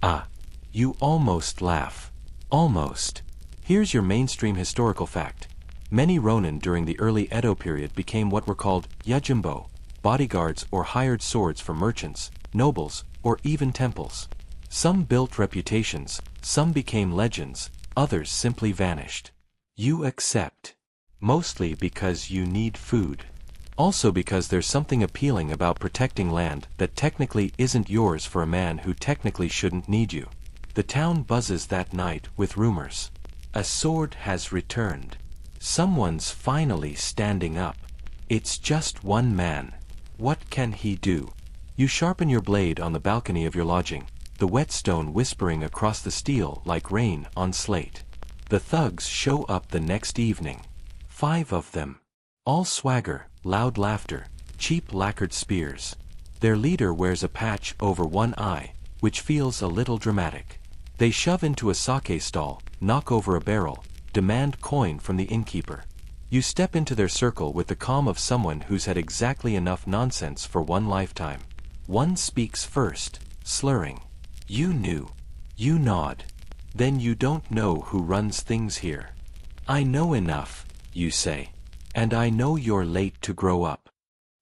Ah. You almost laugh. Almost. Here's your mainstream historical fact. Many Ronin during the early Edo period became what were called yojimbo, bodyguards or hired swords for merchants, nobles, or even temples. Some built reputations, some became legends, others simply vanished. You accept. Mostly because you need food. Also because there's something appealing about protecting land that technically isn't yours for a man who technically shouldn't need you. The town buzzes that night with rumors. A sword has returned. Someone's finally standing up. It's just one man. What can he do? You sharpen your blade on the balcony of your lodging, the whetstone whispering across the steel like rain on slate. The thugs show up the next evening. 5 of them. All swagger, loud laughter, cheap lacquered spears. Their leader wears a patch over one eye, which feels a little dramatic. They shove into a sake stall, knock over a barrel, demand coin from the innkeeper. You step into their circle with the calm of someone who's had exactly enough nonsense for one lifetime. One speaks first, slurring. You knew. You nod. Then you don't know who runs things here. I know enough, you say. And I know you're late to grow up.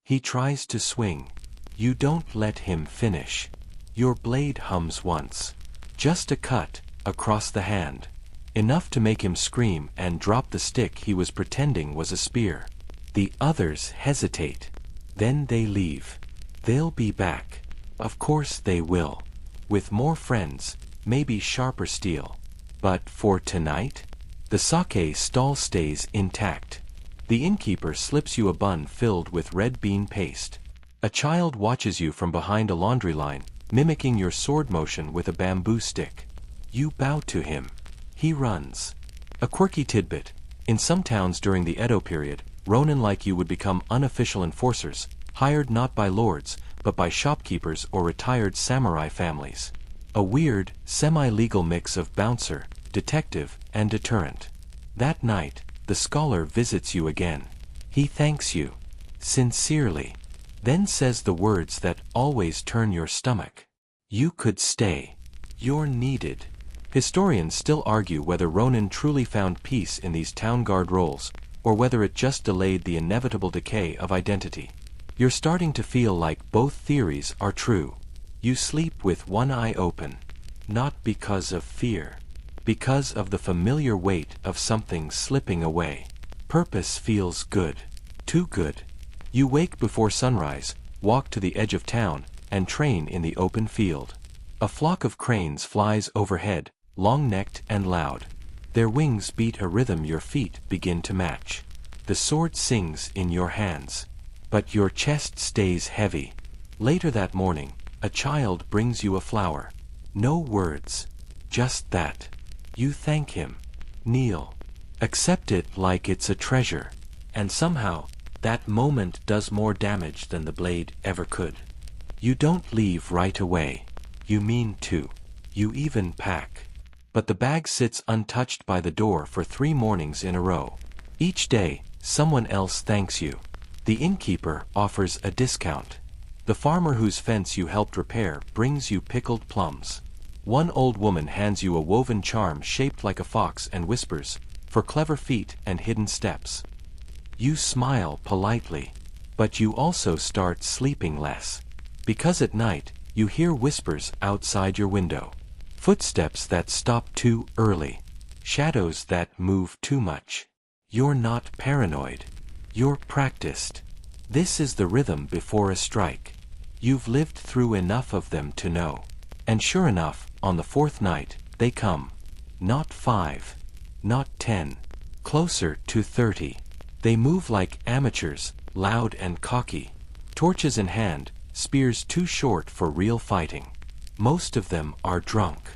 He tries to swing. You don't let him finish. Your blade hums once. Just a cut, across the hand. Enough to make him scream and drop the stick he was pretending was a spear. The others hesitate. Then they leave. They'll be back. Of course they will. With more friends, maybe sharper steel. But for tonight? The sake stall stays intact. The innkeeper slips you a bun filled with red bean paste. A child watches you from behind a laundry line, mimicking your sword motion with a bamboo stick. You bow to him. He runs. A quirky tidbit. In some towns during the Edo period, Ronin like you would become unofficial enforcers, hired not by lords, but by shopkeepers or retired samurai families. A weird, semi-legal mix of bouncer, detective, and deterrent. That night, the scholar visits you again. He thanks you. Sincerely. Then says the words that always turn your stomach. You could stay. You're needed. Historians still argue whether Ronin truly found peace in these town guard roles, or whether it just delayed the inevitable decay of identity. You're starting to feel like both theories are true. You sleep with one eye open. Not because of fear. Because of the familiar weight of something slipping away. Purpose feels good. Too good. You wake before sunrise, walk to the edge of town, and train in the open field. A flock of cranes flies overhead, long-necked and loud. Their wings beat a rhythm your feet begin to match. The sword sings in your hands. but your chest stays heavy. Later that morning, a child brings you a flower. No words. Just that. You thank him. Kneel. Accept it like it's a treasure. And somehow, that moment does more damage than the blade ever could. You don't leave right away. You mean to. You even pack. But the bag sits untouched by the door for 3 mornings in a row. Each day, someone else thanks you. The innkeeper offers a discount. The farmer whose fence you helped repair brings you pickled plums. One old woman hands you a woven charm shaped like a fox and whispers, "For clever feet and hidden steps." You smile politely. But you also start sleeping less. Because at night, you hear whispers outside your window. Footsteps that stop too early. Shadows that move too much. You're not paranoid. You're practiced. This is the rhythm before a strike. You've lived through enough of them to know. And sure enough, on the 4th night, they come. Not 5. Not 10. Closer to 30. They move like amateurs, loud and cocky. Torches in hand, spears too short for real fighting. Most of them are drunk.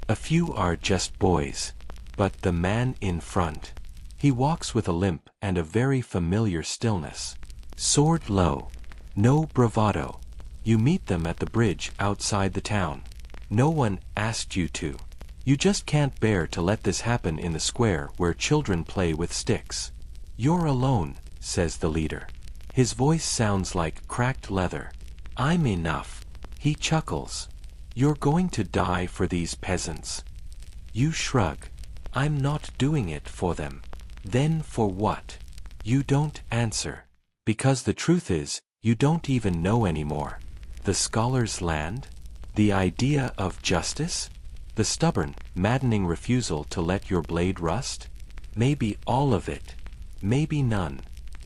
A few are just boys. But the man in front. He walks with a limp and a very familiar stillness. Sword low. No bravado. You meet them at the bridge outside the town. No one asked you to. You just can't bear to let this happen in the square where children play with sticks. "You're alone," says the leader. His voice sounds like cracked leather. "I'm enough." He chuckles. "You're going to die for these peasants." You shrug. "I'm not doing it for them." "Then for what?" You don't answer. Because the truth is, you don't even know anymore. The scholar's land? The idea of justice? The stubborn, maddening refusal to let your blade rust? Maybe all of it. Maybe none.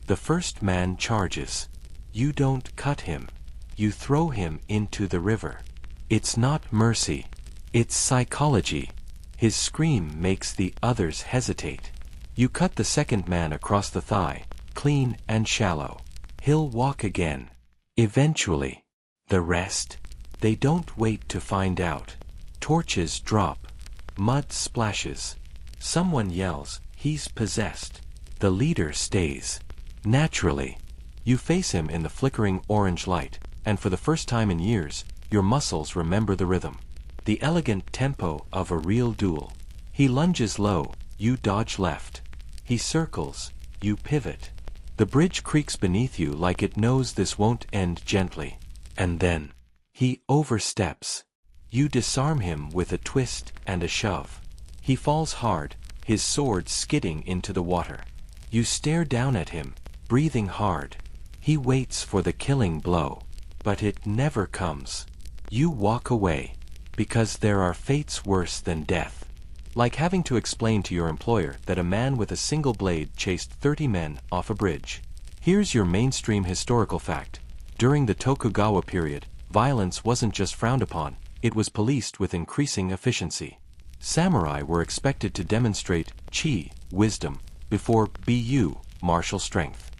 The first man charges. You don't cut him. You throw him into the river. It's not mercy. It's psychology. His scream makes the others hesitate. You cut the second man across the thigh, clean and shallow. He'll walk again. Eventually. The rest? They don't wait to find out. Torches drop. Mud splashes. Someone yells, "He's possessed." The leader stays. Naturally. You face him in the flickering orange light, and for the first time in years, your muscles remember the rhythm. The elegant tempo of a real duel. He lunges low, you dodge left. He circles, you pivot. The bridge creaks beneath you like it knows this won't end gently. And then, he oversteps. You disarm him with a twist and a shove. He falls hard, his sword skidding into the water. You stare down at him, breathing hard. He waits for the killing blow. But it never comes. You walk away. Because there are fates worse than death. Like having to explain to your employer that a man with a single blade chased 30 men off a bridge. Here's your mainstream historical fact. During the Tokugawa period, violence wasn't just frowned upon, it was policed with increasing efficiency. Samurai were expected to demonstrate chi, wisdom, before bu, martial strength.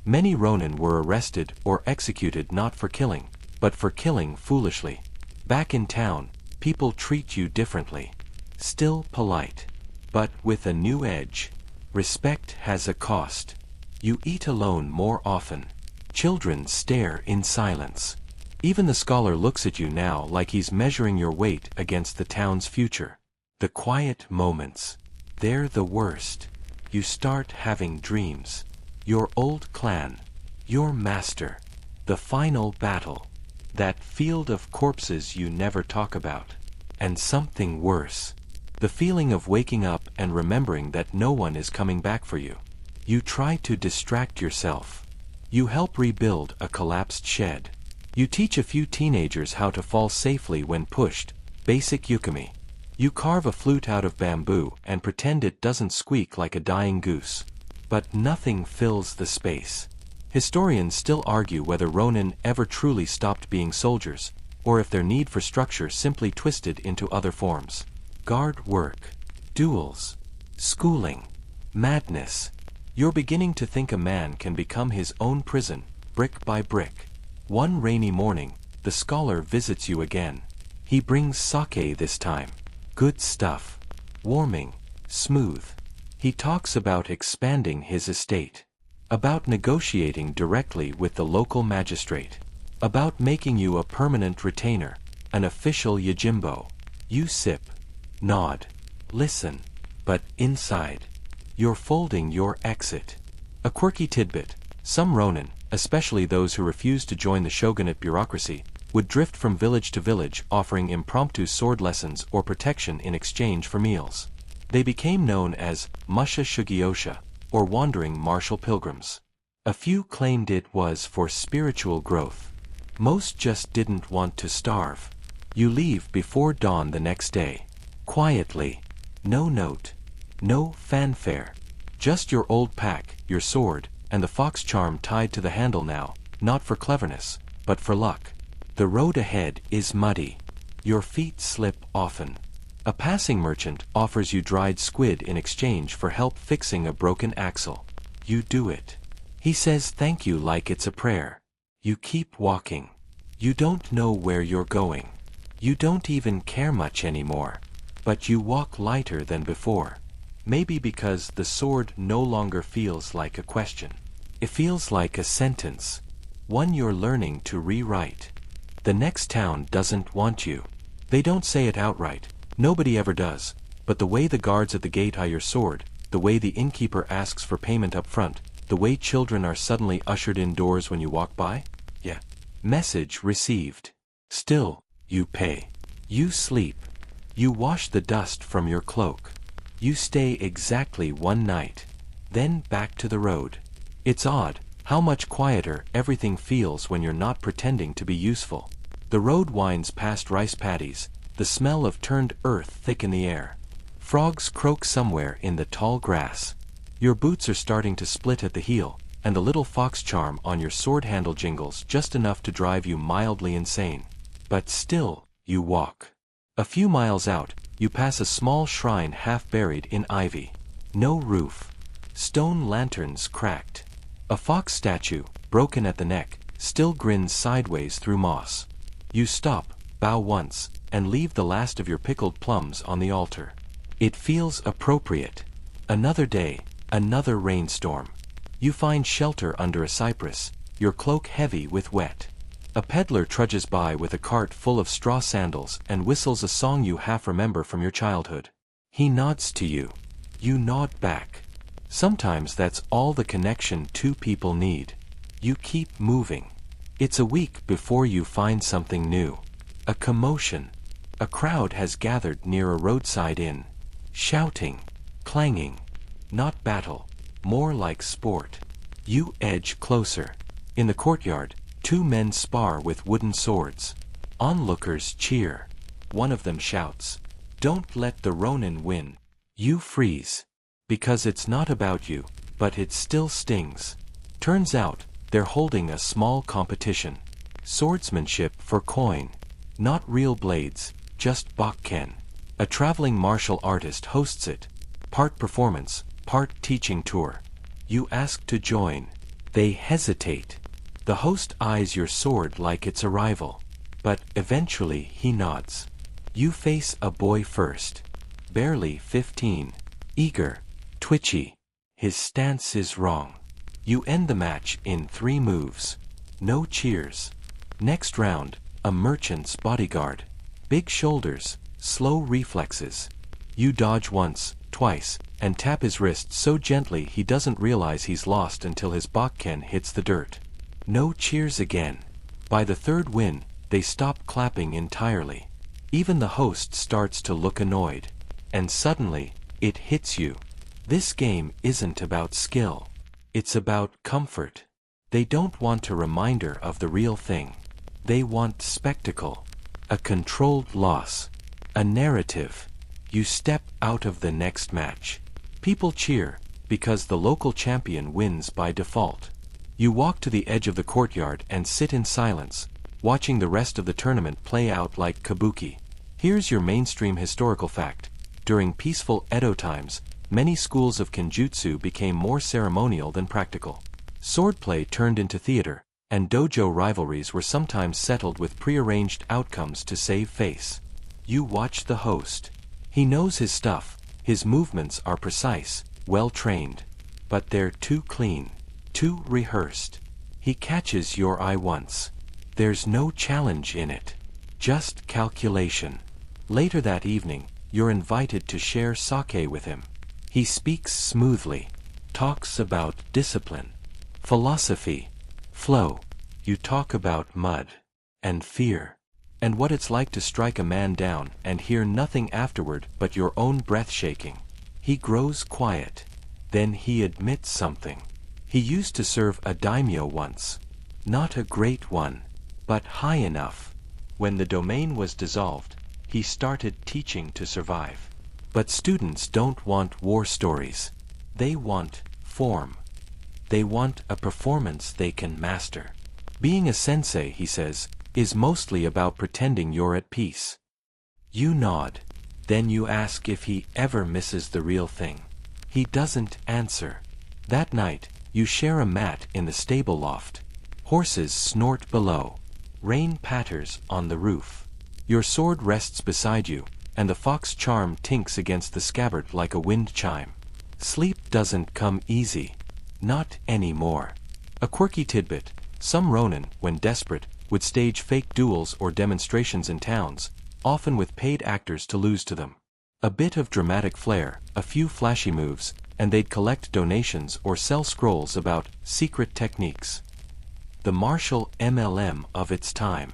Many Ronin were arrested or executed not for killing, but for killing foolishly. Back in town, people treat you differently. Still polite. But with a new edge. Respect has a cost. You eat alone more often. Children stare in silence. Even the scholar looks at you now like he's measuring your weight against the town's future. The quiet moments. They're the worst. You start having dreams. Your old clan. Your master. The final battle. That field of corpses you never talk about. And something worse. The feeling of waking up and remembering that no one is coming back for you. You try to distract yourself. You help rebuild a collapsed shed. You teach a few teenagers how to fall safely when pushed, basic yukimi. You carve a flute out of bamboo and pretend it doesn't squeak like a dying goose. But nothing fills the space. Historians still argue whether Ronin ever truly stopped being soldiers, or if their need for structure simply twisted into other forms. Guard work. Duels. Schooling. Madness. You're beginning to think a man can become his own prison, brick by brick. One rainy morning, the scholar visits you again. He brings sake this time. Good stuff. Warming, smooth. He talks about expanding his estate. About negotiating directly with the local magistrate. About making you a permanent retainer, an official yojimbo. You sip, nod, listen, but inside, you're folding your exit. A quirky tidbit: some Ronin, especially those who refused to join the shogunate bureaucracy, would drift from village to village offering impromptu sword lessons or protection in exchange for meals. They became known as Musha Shugyosha, or wandering martial pilgrims. A few claimed it was for spiritual growth. Most just didn't want to starve. You leave before dawn the next day. Quietly. No note. No fanfare. Just your old pack, your sword, and the fox charm tied to the handle now, not for cleverness, but for luck. The road ahead is muddy. Your feet slip often. A passing merchant offers you dried squid in exchange for help fixing a broken axle. You do it. He says thank you like it's a prayer. You keep walking. You don't know where you're going. You don't even care much anymore. But you walk lighter than before. Maybe because the sword no longer feels like a question. It feels like a sentence. One you're learning to rewrite. The next town doesn't want you. They don't say it outright. Nobody ever does. But the way the guards at the gate eye your sword, the way the innkeeper asks for payment up front, the way children are suddenly ushered indoors when you walk by? Yeah. Message received. Still, you pay. You sleep. You wash the dust from your cloak. You stay exactly one night. Then back to the road. It's odd how much quieter everything feels when you're not pretending to be useful. The road winds past rice paddies, the smell of turned earth thick in the air. Frogs croak somewhere in the tall grass. Your boots are starting to split at the heel, and the little fox charm on your sword handle jingles just enough to drive you mildly insane. But still, you walk. A few miles out, you pass a small shrine half buried in ivy. No roof. Stone lanterns cracked. A fox statue, broken at the neck, still grins sideways through moss. You stop, bow once, and leave the last of your pickled plums on the altar. It feels appropriate. Another day, another rainstorm. You find shelter under a cypress, your cloak heavy with wet. A peddler trudges by with a cart full of straw sandals and whistles a song you half remember from your childhood. He nods to you. You nod back. Sometimes that's all the connection two people need. You keep moving. It's a week before you find something new. A commotion. A crowd has gathered near a roadside inn. Shouting. Clanging. Not battle. More like sport. You edge closer. In the courtyard, two men spar with wooden swords. Onlookers cheer. One of them shouts, "Don't let the Ronin win." You freeze. Because it's not about you, but it still stings. Turns out, they're holding a small competition. Swordsmanship for coin. Not real blades, just bakken. A traveling martial artist hosts it. Part performance, part teaching tour. You ask to join. They hesitate. The host eyes your sword like it's a rival. But eventually he nods. You face a boy first. Barely 15. Eager. Twitchy. His stance is wrong. You end the match in 3 moves. No cheers. Next round, a merchant's bodyguard. Big shoulders, slow reflexes. You dodge once, twice, and tap his wrist so gently he doesn't realize he's lost until his bakken hits the dirt. No cheers again. By the 3rd win, they stop clapping entirely. Even the host starts to look annoyed. And suddenly, it hits you. This game isn't about skill. It's about comfort. They don't want a reminder of the real thing. They want spectacle. A controlled loss. A narrative. You step out of the next match. People cheer, because the local champion wins by default. You walk to the edge of the courtyard and sit in silence, watching the rest of the tournament play out like kabuki. Here's your mainstream historical fact. During peaceful Edo times, many schools of kenjutsu became more ceremonial than practical. Swordplay turned into theater, and dojo rivalries were sometimes settled with prearranged outcomes to save face. You watch the host. He knows his stuff, his movements are precise, well-trained. But they're too clean, too rehearsed. He catches your eye once. There's no challenge in it. Just calculation. Later that evening, you're invited to share sake with him. He speaks smoothly, talks about discipline, philosophy, flow. You talk about mud, and fear, and what it's like to strike a man down and hear nothing afterward but your own breath shaking. He grows quiet. Then he admits something. He used to serve a daimyo once. Not a great one, but high enough. When the domain was dissolved, he started teaching to survive. But students don't want war stories. They want form. They want a performance they can master. Being a sensei, he says, is mostly about pretending you're at peace. You nod. Then you ask if he ever misses the real thing. He doesn't answer. That night, you share a mat in the stable loft. Horses snort below. Rain patters on the roof. Your sword rests beside you, and the fox charm tinks against the scabbard like a wind chime. Sleep doesn't come easy. Not anymore. A quirky tidbit: some Ronin, when desperate, would stage fake duels or demonstrations in towns, often with paid actors to lose to them. A bit of dramatic flair, a few flashy moves, and they'd collect donations or sell scrolls about secret techniques. The martial MLM of its time.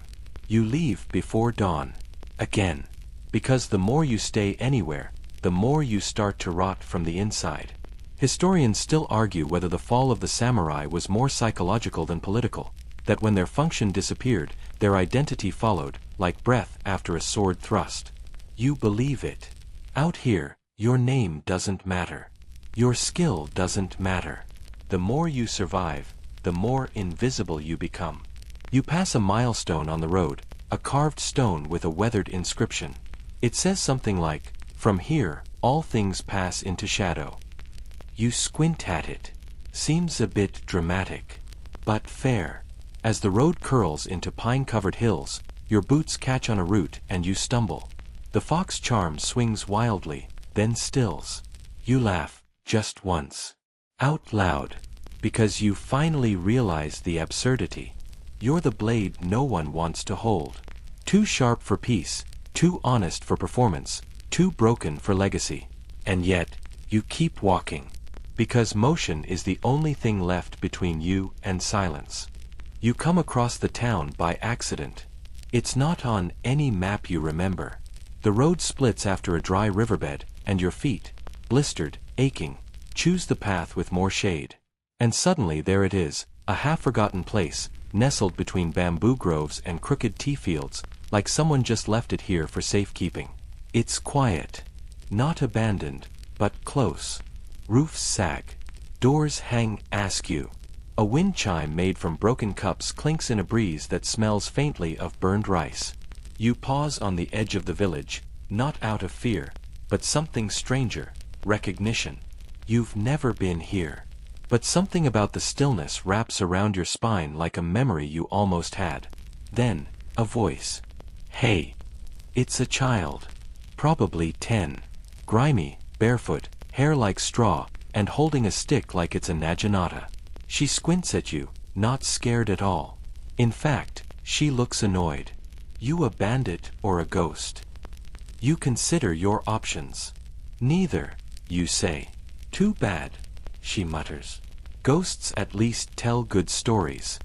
You leave before dawn. Again. Because the more you stay anywhere, the more you start to rot from the inside. Historians still argue whether the fall of the samurai was more psychological than political, that when their function disappeared, their identity followed, like breath after a sword thrust. You believe it. Out here, your name doesn't matter. Your skill doesn't matter. The more you survive, the more invisible you become. You pass a milestone on the road, a carved stone with a weathered inscription. It says something like, "From here, all things pass into shadow." You squint at it. Seems a bit dramatic, but fair. As the road curls into pine-covered hills, your boots catch on a root and you stumble. The fox charm swings wildly, then stills. You laugh, just once. Out loud. Because you finally realize the absurdity. You're the blade no one wants to hold. Too sharp for peace, too honest for performance, too broken for legacy. And yet, you keep walking. Because motion is the only thing left between you and silence. You come across the town by accident. It's not on any map you remember. The road splits after a dry riverbed, and your feet, blistered, aching, choose the path with more shade. And suddenly there it is, a half-forgotten place, nestled between bamboo groves and crooked tea fields, like someone just left it here for safekeeping. It's quiet. Not abandoned, but close. Roofs sag. Doors hang askew. A wind chime made from broken cups clinks in a breeze that smells faintly of burned rice. You pause on the edge of the village, not out of fear, but something stranger, recognition. You've never been here. But something about the stillness wraps around your spine like a memory you almost had. Then, a voice. Hey. It's a child. Probably 10. Grimy, barefoot, hair like straw, and holding a stick like it's a naginata. She squints at you, not scared at all. In fact, she looks annoyed. You a bandit or a ghost? You consider your options. Neither, you say. Too bad, she mutters. Ghosts at least tell good stories.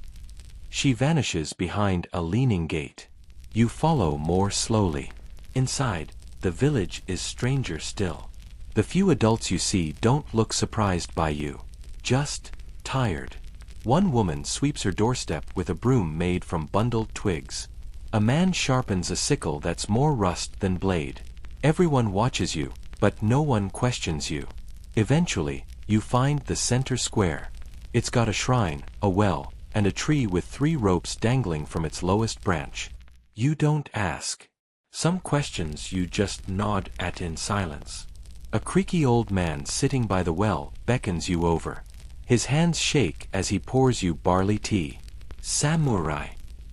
She vanishes behind a leaning gate. You follow more slowly. Inside, the village is stranger still. The few adults you see don't look surprised by you. Just tired. One woman sweeps her doorstep with a broom made from bundled twigs. A man sharpens a sickle that's more rust than blade. Everyone watches you, but no one questions you. Eventually, you find the center square. It's got a shrine, a well, and a tree with 3 ropes dangling from its lowest branch. You don't ask. Some questions you just nod at in silence. A creaky old man sitting by the well beckons you over. His hands shake as he pours you barley tea. Samurai.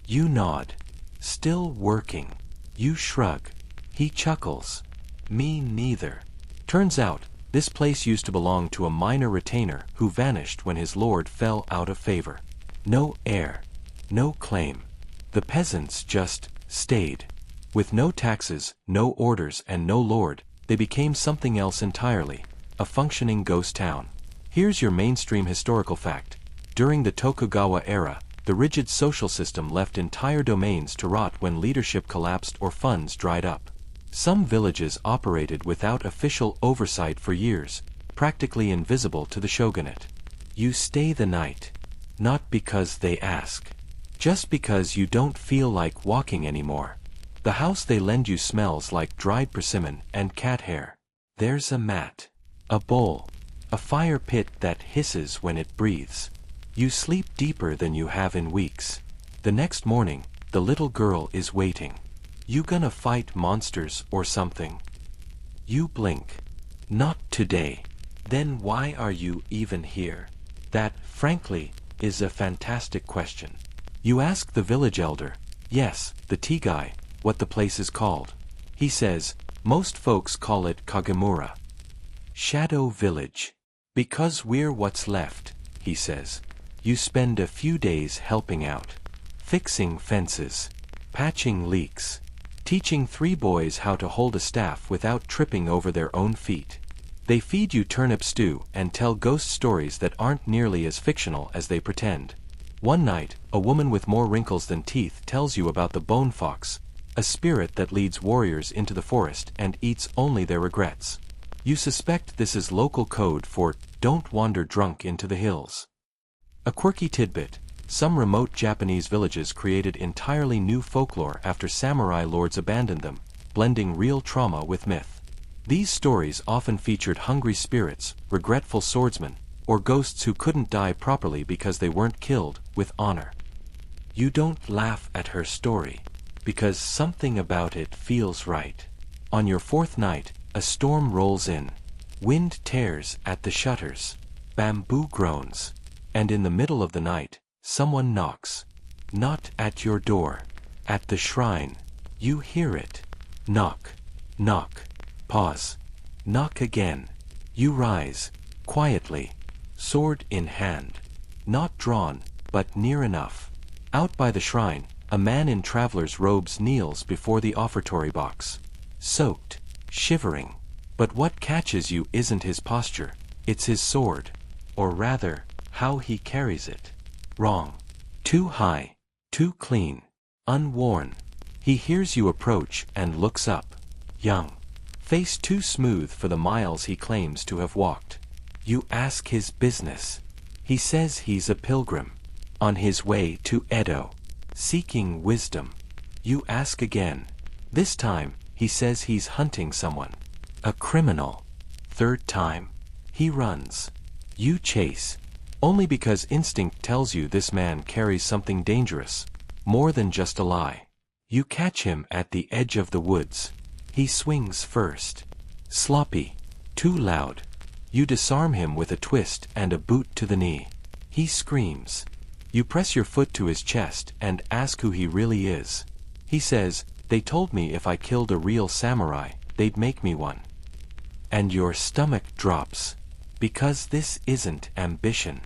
You nod. Still working. You shrug. He chuckles. Me neither. Turns out, this place used to belong to a minor retainer who vanished when his lord fell out of favor. No heir. No claim. The peasants just stayed. With no taxes, no orders, and no lord, they became something else entirely, a functioning ghost town. Here's your mainstream historical fact. During the Tokugawa era, the rigid social system left entire domains to rot when leadership collapsed or funds dried up. Some villages operated without official oversight for years, practically invisible to the shogunate. You stay the night. Not because they ask. Just because you don't feel like walking anymore. The house they lend you smells like dried persimmon and cat hair. There's a mat. A bowl. A fire pit that hisses when it breathes. You sleep deeper than you have in weeks. The next morning, the little girl is waiting. You gonna fight monsters or something? You blink. Not today. Then why are you even here? That, frankly, is a fantastic question. You ask the village elder, yes, the tea guy, what the place is called. He says, most folks call it Kagemura. Shadow Village. Because we're what's left, he says. You spend a few days helping out. Fixing fences. Patching leaks. Teaching 3 boys how to hold a staff without tripping over their own feet. They feed you turnip stew and tell ghost stories that aren't nearly as fictional as they pretend. One night, a woman with more wrinkles than teeth tells you about the bone fox, a spirit that leads warriors into the forest and eats only their regrets. You suspect this is local code for don't wander drunk into the hills. A quirky tidbit, some remote Japanese villages created entirely new folklore after samurai lords abandoned them, blending real trauma with myth. These stories often featured hungry spirits, regretful swordsmen, or ghosts who couldn't die properly because they weren't killed with honor. You don't laugh at her story, because something about it feels right. On your 4th night, a storm rolls in. Wind tears at the shutters. Bamboo groans. And in the middle of the night, someone knocks. Not at your door. At the shrine. You hear it. Knock. Knock. Pause. Knock again. You rise. Quietly. Sword in hand. Not drawn, but near enough. Out by the shrine, a man in traveler's robes kneels before the offertory box. Soaked. Shivering. But what catches you isn't his posture, it's his sword. Or rather, how he carries it. Wrong. Too high. Too clean. Unworn. He hears you approach and looks up. Young. Face too smooth for the miles he claims to have walked. You ask his business. He says he's a pilgrim. On his way to Edo. Seeking wisdom. You ask again. This time, he says he's hunting someone. A criminal. 3rd time. He runs. You chase. Only because instinct tells you this man carries something dangerous. More than just a lie. You catch him at the edge of the woods. He swings first. Sloppy. Too loud. You disarm him with a twist and a boot to the knee. He screams. You press your foot to his chest and ask who he really is. He says, they told me if I killed a real samurai, they'd make me one. And your stomach drops. Because this isn't ambition.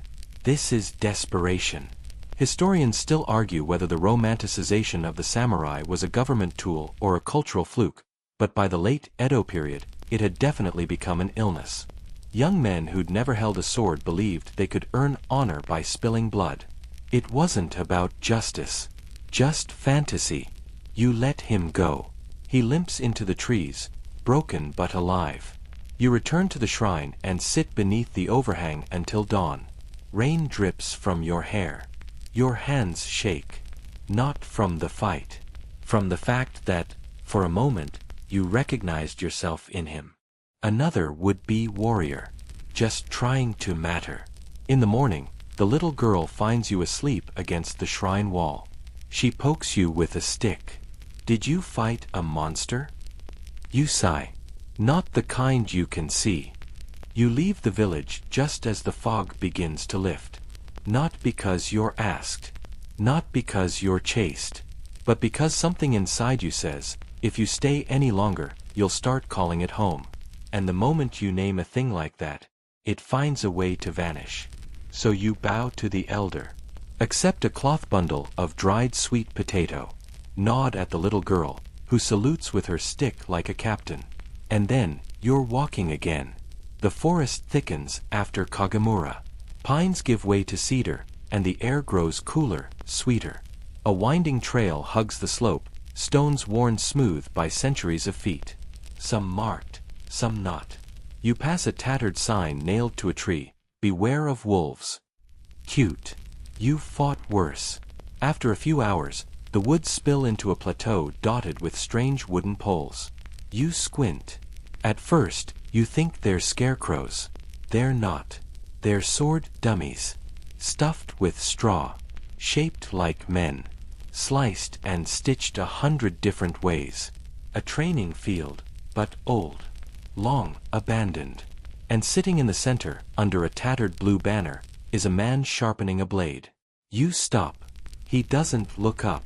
This is desperation. Historians still argue whether the romanticization of the samurai was a government tool or a cultural fluke, but by the late Edo period, it had definitely become an illness. Young men who'd never held a sword believed they could earn honor by spilling blood. It wasn't about justice. Just fantasy. You let him go. He limps into the trees, broken but alive. You return to the shrine and sit beneath the overhang until dawn. Rain drips from your hair. Your hands shake. Not from the fight. From the fact that, for a moment, you recognized yourself in him. Another would-be warrior. Just trying to matter. In the morning, the little girl finds you asleep against the shrine wall. She pokes you with a stick. Did you fight a monster? You sigh. Not the kind you can see. You leave the village just as the fog begins to lift. Not because you're asked. Not because you're chaste, but because something inside you says, if you stay any longer, you'll start calling it home. And the moment you name a thing like that, it finds a way to vanish. So you bow to the elder. Accept a cloth bundle of dried sweet potato. Nod at the little girl, who salutes with her stick like a captain. And then, you're walking again. The forest thickens after Kagemura. Pines give way to cedar, and the air grows cooler, sweeter. A winding trail hugs the slope, stones worn smooth by centuries of feet. Some marked, some not. You pass a tattered sign nailed to a tree, beware of wolves. Cute. You fought worse. After a few hours, the woods spill into a plateau dotted with strange wooden poles. You squint. At first, you think they're scarecrows. They're not. They're sword dummies. Stuffed with straw. Shaped like men. Sliced and stitched 100 different ways. A training field, but old. Long abandoned. And sitting in the center, under a tattered blue banner, is a man sharpening a blade. You stop. He doesn't look up.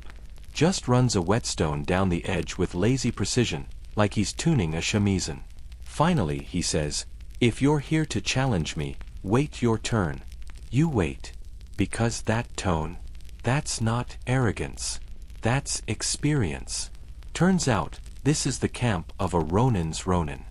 Just runs a whetstone down the edge with lazy precision, like he's tuning a shamisen. Finally, he says, if you're here to challenge me, wait your turn. You wait. Because that tone, that's not arrogance. That's experience. Turns out, this is the camp of a Ronin's Ronin.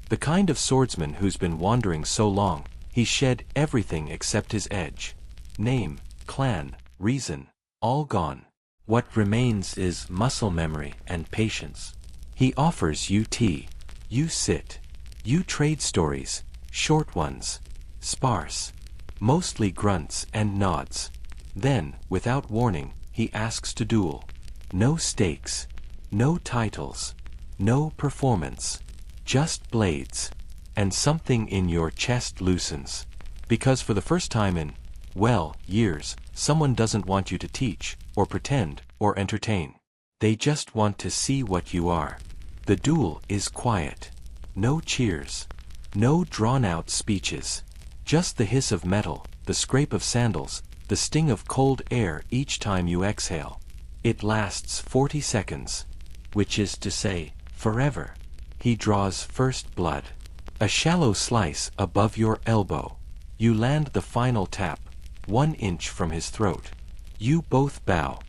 The kind of swordsman who's been wandering so long, he's shed everything except his edge. Name, clan, reason, all gone. What remains is muscle memory and patience. He offers you tea. You sit. You trade stories, short ones, sparse, mostly grunts and nods. Then, without warning, he asks to duel. No stakes, no titles, no performance, just blades. And something in your chest loosens. Because for the first time in, well, years, someone doesn't want you to teach, or pretend, or entertain. They just want to see what you are. The duel is quiet. No cheers. No drawn-out speeches. Just the hiss of metal, the scrape of sandals, the sting of cold air each time you exhale. It lasts 40 seconds. Which is to say, forever. He draws first blood. A shallow slice above your elbow. You land the final tap, 1 inch from his throat. You both bow.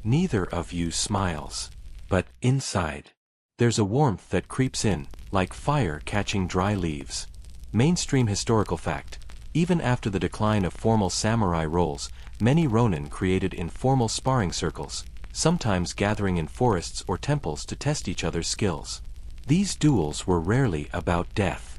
Neither of you smiles. But inside, there's a warmth that creeps in, like fire catching dry leaves. Mainstream historical fact. Even after the decline of formal samurai roles, many ronin created informal sparring circles, sometimes gathering in forests or temples to test each other's skills. These duels were rarely about death.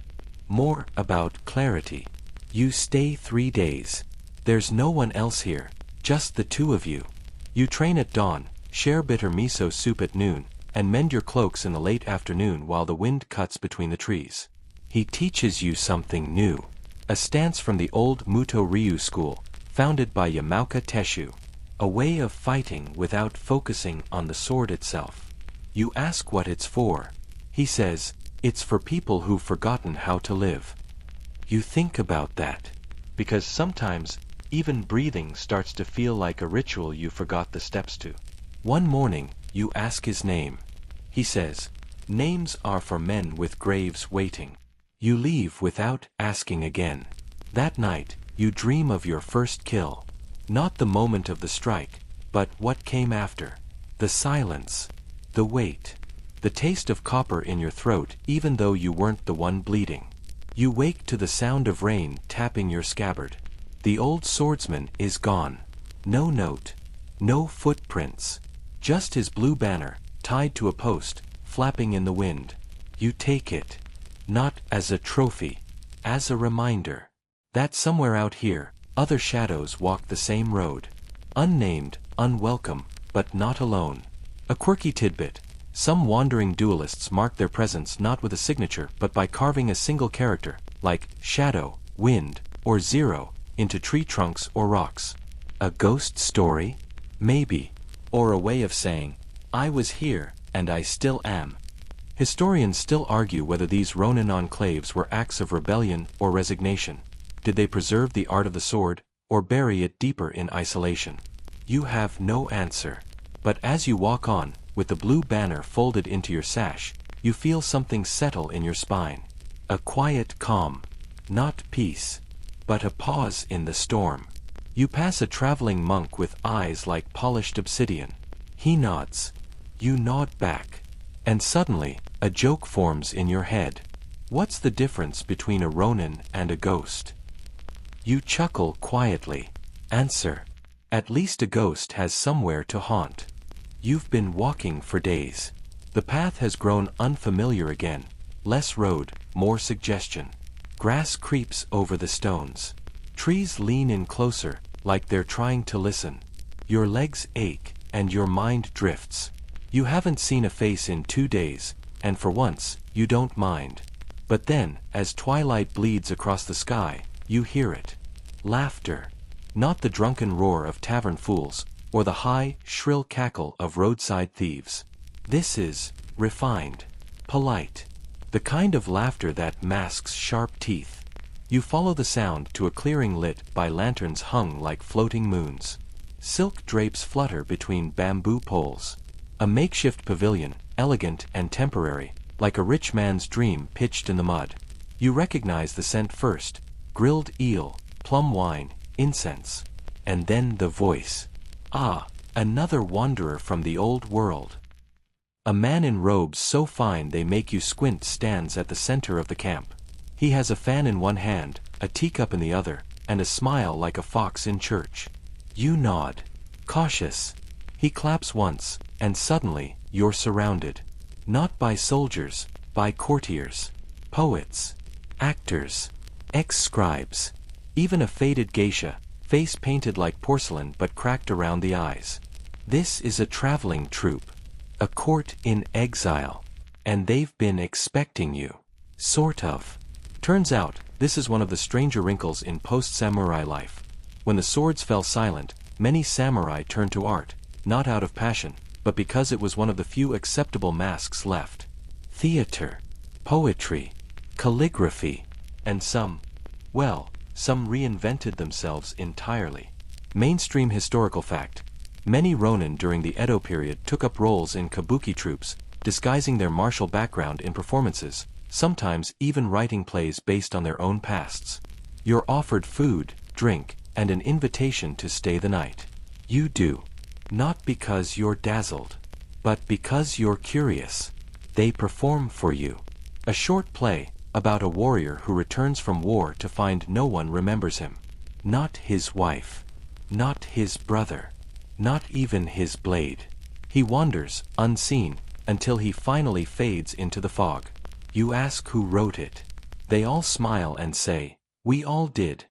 More about clarity. You stay 3 days. There's no one else here, just the two of you. You train at dawn, share bitter miso soup at noon, and mend your cloaks in the late afternoon while the wind cuts between the trees. He teaches you something new. A stance from the old Muto Ryu school, founded by Yamaoka Teshu. A way of fighting without focusing on the sword itself. You ask what it's for. He says, it's for people who've forgotten how to live. You think about that. Because sometimes, even breathing starts to feel like a ritual you forgot the steps to. One morning, you ask his name. He says, names are for men with graves waiting. You leave without asking again. That night, you dream of your first kill. Not the moment of the strike, but what came after. The silence. The weight. The taste of copper in your throat even though you weren't the one bleeding. You wake to the sound of rain tapping your scabbard. The old swordsman is gone. No note. No footprints. Just his blue banner, tied to a post, flapping in the wind. You take it. Not as a trophy. As a reminder. That somewhere out here, other shadows walk the same road. Unnamed, unwelcome, but not alone. A quirky tidbit. Some wandering duelists mark their presence not with a signature but by carving a single character, like shadow, wind, or zero, into tree trunks or rocks. A ghost story? Maybe. Or a way of saying, I was here, and I still am. Historians still argue whether these Ronin enclaves were acts of rebellion or resignation. Did they preserve the art of the sword, or bury it deeper in isolation? You have no answer. But as you walk on, with the blue banner folded into your sash, you feel something settle in your spine. A quiet calm. Not peace, but a pause in the storm. You pass a traveling monk with eyes like polished obsidian. He nods. You nod back. And suddenly, a joke forms in your head. What's the difference between a Ronin and a ghost? You chuckle quietly. Answer. At least a ghost has somewhere to haunt. You've been walking for days. The path has grown unfamiliar again. Less road, more suggestion. Grass creeps over the stones. Trees lean in closer, like they're trying to listen. Your legs ache, and your mind drifts. You haven't seen a face in 2 days, and for once, you don't mind. But then, as twilight bleeds across the sky, you hear it. Laughter. Not the drunken roar of tavern fools, or the high, shrill cackle of roadside thieves. This is refined, polite. The kind of laughter that masks sharp teeth. You follow the sound to a clearing lit by lanterns hung like floating moons. Silk drapes flutter between bamboo poles. A makeshift pavilion, elegant and temporary, like a rich man's dream pitched in the mud. You recognize the scent first: grilled eel, plum wine, incense. And then the voice. Ah, another wanderer from the old world. A man in robes so fine they make you squint stands at the center of the camp. He has a fan in one hand, a teacup in the other, and a smile like a fox in church. You nod. Cautious. He claps once, and suddenly, you're surrounded. Not by soldiers, by courtiers, poets, actors, ex-scribes, even a faded geisha, face painted like porcelain but cracked around the eyes. This is a traveling troupe. A court in exile. And they've been expecting you. Sort of. Turns out, this is one of the stranger wrinkles in post-samurai life. When the swords fell silent, many samurai turned to art, not out of passion, but because it was one of the few acceptable masks left. Theater, poetry, calligraphy, and some reinvented themselves entirely. Mainstream historical fact. Many Ronin during the Edo period took up roles in kabuki troupes, disguising their martial background in performances, sometimes even writing plays based on their own pasts. You're offered food, drink, and an invitation to stay the night. You do. Not because you're dazzled, but because you're curious. They perform for you. A short play, about a warrior who returns from war to find no one remembers him. Not his wife. Not his brother. Not even his blade. He wanders, unseen, until he finally fades into the fog. You ask who wrote it. They all smile and say, "We all did."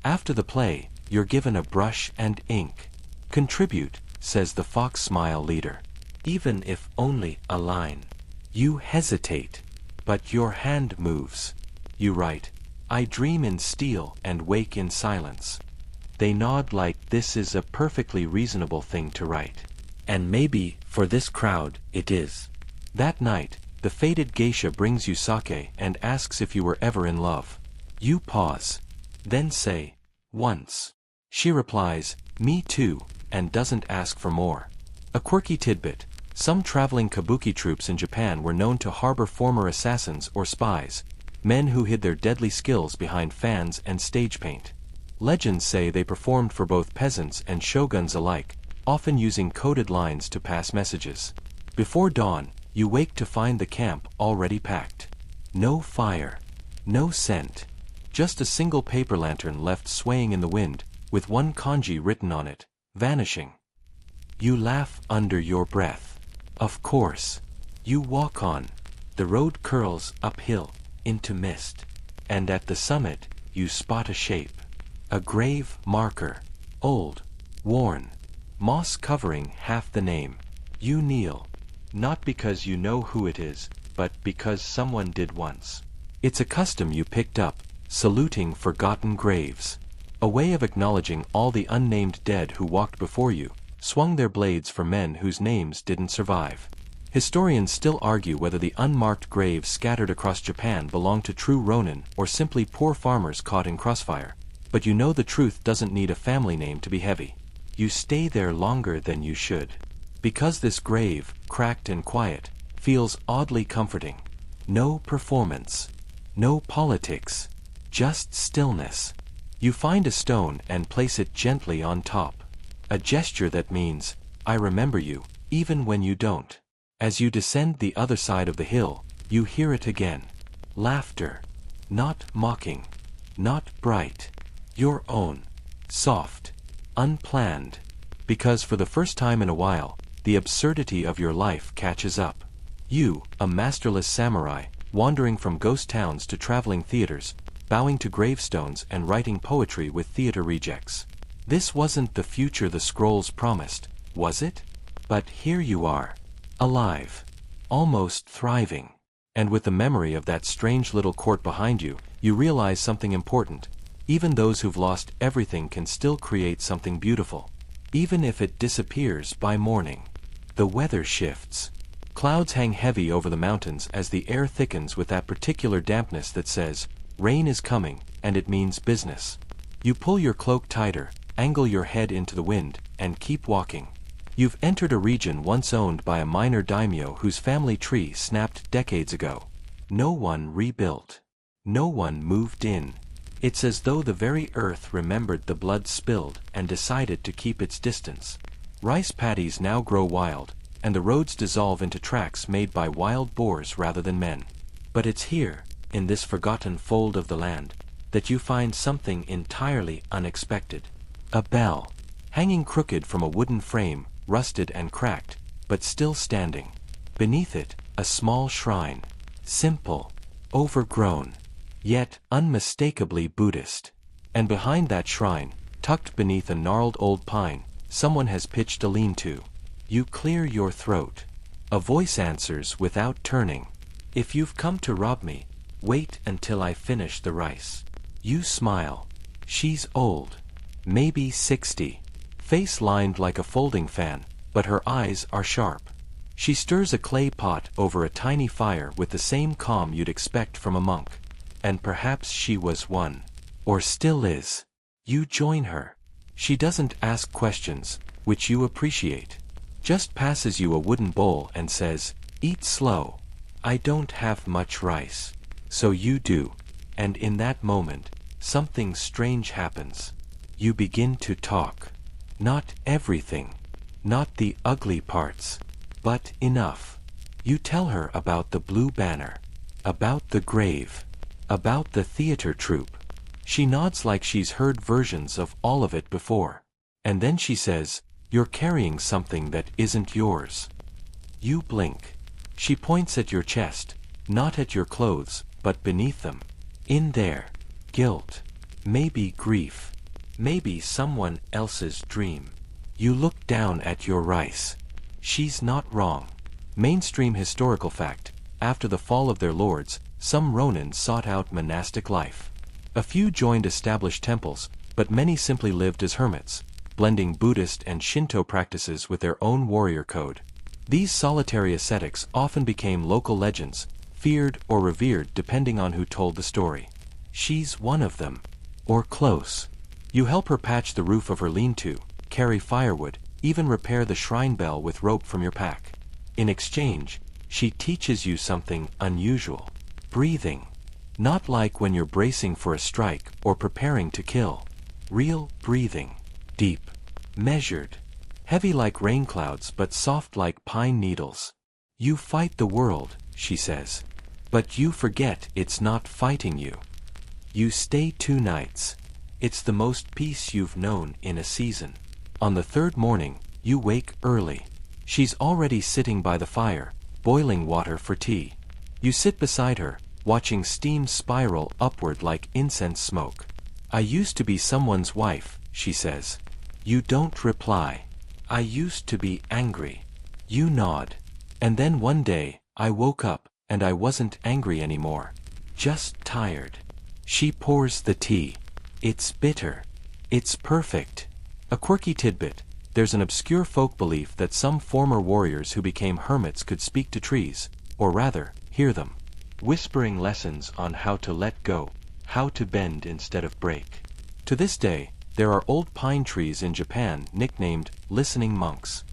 After the play, you're given a brush and ink. "Contribute," says the Fox Smile leader. Even if only a line. You hesitate. But your hand moves. You write, "I dream in steel and wake in silence." They nod like this is a perfectly reasonable thing to write. And maybe, for this crowd, it is. That night, the faded geisha brings you sake and asks if you were ever in love. You pause. Then say, "Once." She replies, "Me too," and doesn't ask for more. A quirky tidbit. Some traveling kabuki troupes in Japan were known to harbor former assassins or spies, men who hid their deadly skills behind fans and stage paint. Legends say they performed for both peasants and shoguns alike, often using coded lines to pass messages. Before dawn, you wake to find the camp already packed. No fire. No scent. Just a single paper lantern left swaying in the wind, with one kanji written on it, "Vanishing." You laugh under your breath. Of course. You walk on. The road curls uphill, into mist. And at the summit, you spot a shape. A grave marker. Old. Worn. Moss covering half the name. You kneel. Not because you know who it is, but because someone did once. It's a custom you picked up, saluting forgotten graves. A way of acknowledging all the unnamed dead who walked before you, swung their blades for men whose names didn't survive. Historians still argue whether the unmarked graves scattered across Japan belong to true Ronin or simply poor farmers caught in crossfire. But you know the truth doesn't need a family name to be heavy. you stay there longer than you should. Because this grave, cracked and quiet, feels oddly comforting. No performance. No politics. Just stillness. You find a stone and place it gently on top. A gesture that means, I remember you, even when you don't. As you descend the other side of the hill, you hear it again. Laughter. Not mocking. Not bright. Your own. Soft. Unplanned. Because for the first time in a while, the absurdity of your life catches up. You, a masterless samurai, wandering from ghost towns to traveling theaters, bowing to gravestones and writing poetry with theater rejects. This wasn't the future the scrolls promised, was it? But here you are. Alive. Almost thriving. And with the memory of that strange little court behind you, you realize something important. Even those who've lost everything can still create something beautiful. Even if it disappears by morning. The weather shifts. Clouds hang heavy over the mountains as the air thickens with that particular dampness that says, rain is coming, and it means business. You pull your cloak tighter, angle your head into the wind, and keep walking. You've entered a region once owned by a minor daimyo whose family tree snapped decades ago. No one rebuilt. No one moved in. It's as though the very earth remembered the blood spilled and decided to keep its distance. Rice paddies now grow wild, and the roads dissolve into tracks made by wild boars rather than men. But it's here, in this forgotten fold of the land, that you find something entirely unexpected. A bell, hanging crooked from a wooden frame, rusted and cracked, but still standing. Beneath it, a small shrine. Simple, overgrown, yet unmistakably Buddhist. And behind that shrine, tucked beneath a gnarled old pine, someone has pitched a lean-to. You clear your throat. A voice answers without turning. If you've come to rob me, wait until I finish the rice. You smile. She's old. Maybe 60. Face lined like a folding fan, but her eyes are sharp. She stirs a clay pot over a tiny fire with the same calm you'd expect from a monk. And perhaps she was one. Or still is. You join her. She doesn't ask questions, which you appreciate. Just passes you a wooden bowl and says, eat slow. I don't have much rice. So you do. And in that moment, something strange happens. You begin to talk. Not everything. Not the ugly parts. But enough. You tell her about the blue banner. About the grave. About the theater troupe. She nods like she's heard versions of all of it before. And then she says, you're carrying something that isn't yours. You blink. She points at your chest, not at your clothes, but beneath them. In there. Guilt. Maybe grief. Maybe someone else's dream. You look down at your rice. She's not wrong. Mainstream historical fact. After the fall of their lords, some Ronin sought out monastic life. A few joined established temples, but many simply lived as hermits, blending Buddhist and Shinto practices with their own warrior code. These solitary ascetics often became local legends, feared or revered depending on who told the story. She's one of them. Or close. You help her patch the roof of her lean-to, carry firewood, even repair the shrine bell with rope from your pack. In exchange, she teaches you something unusual. Breathing. Not like when you're bracing for a strike or preparing to kill. Real breathing. Deep. Measured. Heavy like rain clouds but soft like pine needles. You fight the world, she says. But you forget it's not fighting you. You stay 2 nights. It's the most peace you've known in a season. On the 3rd morning, you wake early. She's already sitting by the fire, boiling water for tea. You sit beside her, watching steam spiral upward like incense smoke. I used to be someone's wife, she says. You don't reply. I used to be angry. You nod. And then one day, I woke up, and I wasn't angry anymore. Just tired. She pours the tea. It's bitter. It's perfect. A quirky tidbit. There's an obscure folk belief that some former warriors who became hermits could speak to trees, or rather, hear them. Whispering lessons on how to let go, how to bend instead of break. To this day, There are old pine trees in Japan nicknamed listening monks.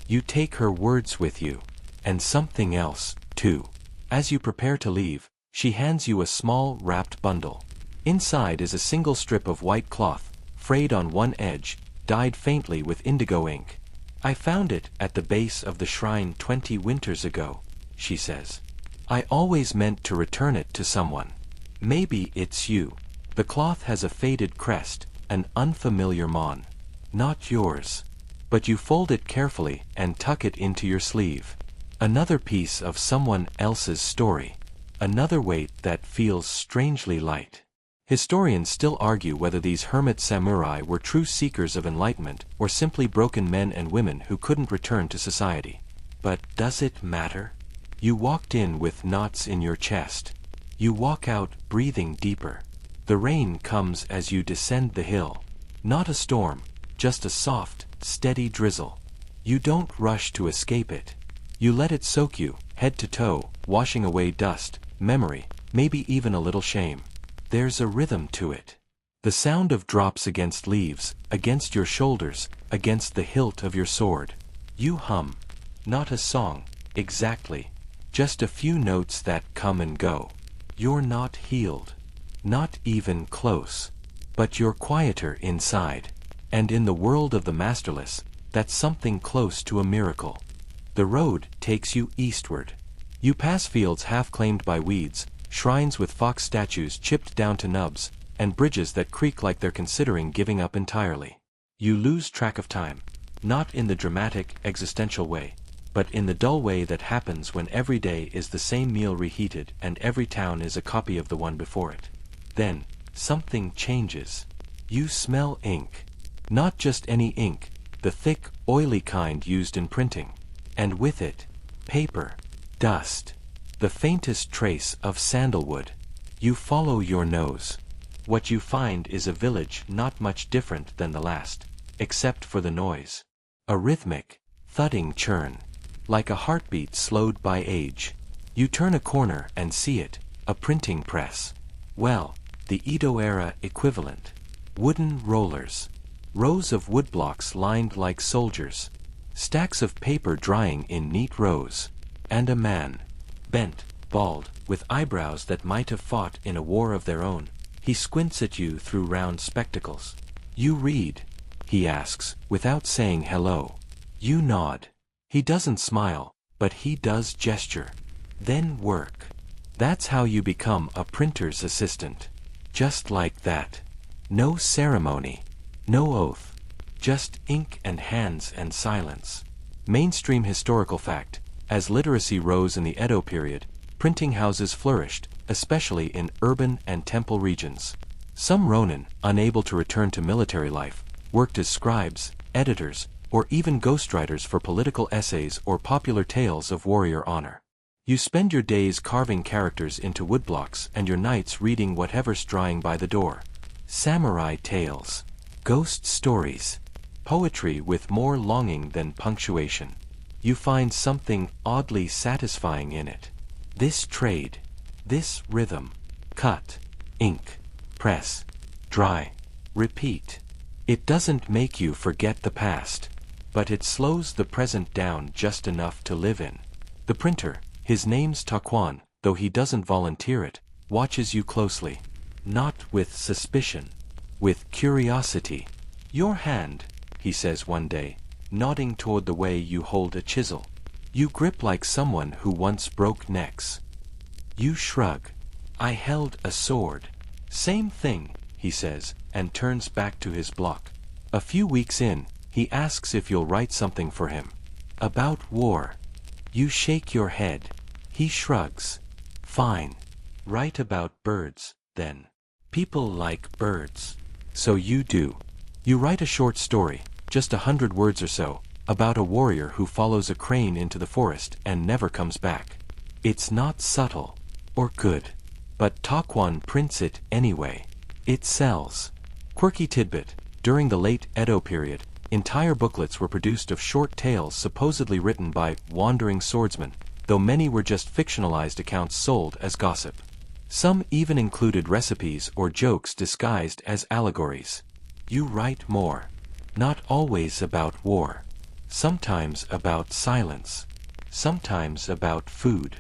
You take her words with you. And something else, too. As you prepare to leave, she hands you a small wrapped bundle. Inside is a single strip of white cloth, frayed on one edge, dyed faintly with indigo ink. I found it at the base of the shrine 20 winters ago, she says. I always meant to return it to someone. Maybe it's you. The cloth has a faded crest, an unfamiliar mon. Not yours. But you fold it carefully and tuck it into your sleeve. Another piece of someone else's story. Another weight that feels strangely light. Historians still argue whether these hermit samurai were true seekers of enlightenment or simply broken men and women who couldn't return to society. But does it matter? You walked in with knots in your chest. You walk out breathing deeper. The rain comes as you descend the hill. Not a storm, just a soft, steady drizzle. You don't rush to escape it. You let it soak you, head to toe, washing away dust, memory, maybe even a little shame. There's a rhythm to it. The sound of drops against leaves, against your shoulders, against the hilt of your sword. You hum. Not a song, exactly. Just a few notes that come and go. You're not healed. Not even close. But you're quieter inside. And in the world of the masterless, that's something close to a miracle. The road takes you eastward. You pass fields half claimed by weeds, shrines with fox statues chipped down to nubs, and bridges that creak like they're considering giving up entirely. You lose track of time. Not in the dramatic, existential way, but in the dull way that happens when every day is the same meal reheated and every town is a copy of the one before it. Then, something changes. You smell ink. Not just any ink, the thick, oily kind used in printing. And with it, paper, dust, the faintest trace of sandalwood. You follow your nose. What you find is a village not much different than the last, except for the noise. A rhythmic, thudding churn, like a heartbeat slowed by age. You turn a corner and see it, a printing press. Well, the Edo-era equivalent. Wooden rollers. Rows of woodblocks lined like soldiers. Stacks of paper drying in neat rows. And a man. Bent, bald, with eyebrows that might have fought in a war of their own. He squints at you through round spectacles. You read, he asks, without saying hello. You nod. He doesn't smile, but he does gesture. Then work. That's how you become a printer's assistant. Just like that. No ceremony. No oath. Just ink and hands and silence. Mainstream historical fact. As literacy rose in the Edo period, printing houses flourished, especially in urban and temple regions. Some Ronin, unable to return to military life, worked as scribes, editors, or even ghostwriters for political essays or popular tales of warrior honor. You spend your days carving characters into woodblocks and your nights reading whatever's drying by the door. Samurai tales. Ghost stories. Poetry with more longing than punctuation. You find something oddly satisfying in it. This trade. This rhythm. Cut. Ink. Press. Dry. Repeat. It doesn't make you forget the past, but it slows the present down just enough to live in. The printer, his name's Taquan, though he doesn't volunteer it, watches you closely. Not with suspicion. With curiosity. Your hand, he says one day, nodding toward the way you hold a chisel. You grip like someone who once broke necks. You shrug. I held a sword. Same thing, he says, and turns back to his block. A few weeks in, he asks if you'll write something for him. About war. You shake your head. He shrugs. Fine. Write about birds, then. People like birds. So you do. You write a short story, just 100 words or so, about a warrior who follows a crane into the forest and never comes back. It's not subtle. Or good. But Taquan prints it anyway. It sells. Quirky tidbit. During the late Edo period, entire booklets were produced of short tales supposedly written by wandering swordsmen, though many were just fictionalized accounts sold as gossip. Some even included recipes or jokes disguised as allegories. You write more. Not always about war. Sometimes about silence. Sometimes about food.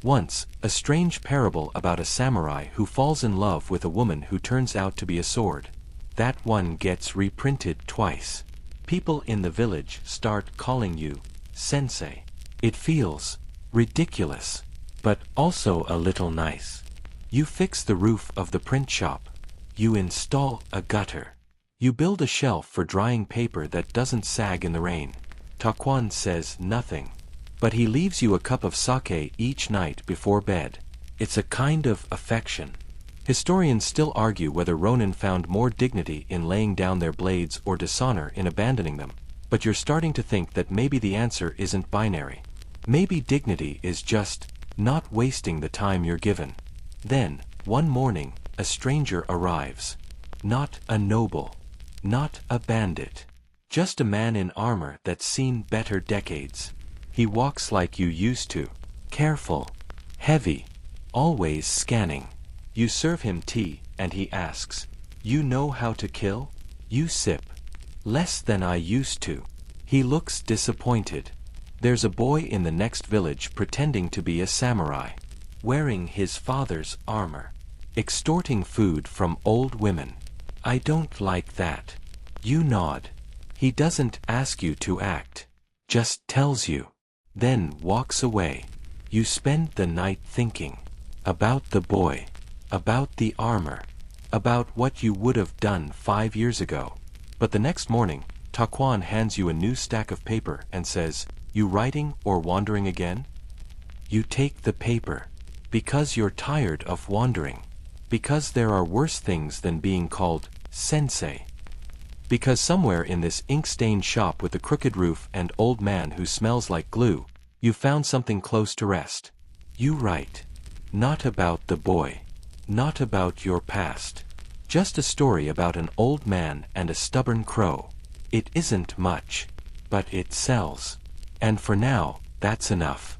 Once, a strange parable about a samurai who falls in love with a woman who turns out to be a sword. That one gets reprinted twice. People in the village start calling you sensei. It feels ridiculous, but also a little nice. You fix the roof of the print shop. You install a gutter. You build a shelf for drying paper that doesn't sag in the rain. Taquan says nothing. But he leaves you a cup of sake each night before bed. It's a kind of affection. Historians still argue whether Ronin found more dignity in laying down their blades or dishonor in abandoning them. But you're starting to think that maybe the answer isn't binary. Maybe dignity is just not wasting the time you're given. Then, one morning, a stranger arrives. Not a noble. Not a bandit. Just a man in armor that's seen better decades. He walks like you used to. Careful. Heavy. Always scanning. You serve him tea, and he asks, "You know how to kill?" You sip. "Less than I used to." He looks disappointed. There's a boy in the next village pretending to be a samurai. Wearing his father's armor. Extorting food from old women. "I don't like that." You nod. He doesn't ask you to act. Just tells you. Then walks away. You spend the night thinking. About the boy. About the armor. About what you would have done 5 years ago. But the next morning, Taquan hands you a new stack of paper and says, "You writing or wandering again?" You take the paper. Because you're tired of wandering. Because there are worse things than being called sensei. Because somewhere in this ink-stained shop with the crooked roof and old man who smells like glue, you found something close to rest. You write. Not about the boy. Not about your past. Just a story about an old man and a stubborn crow. It isn't much. But it sells. And for now, that's enough.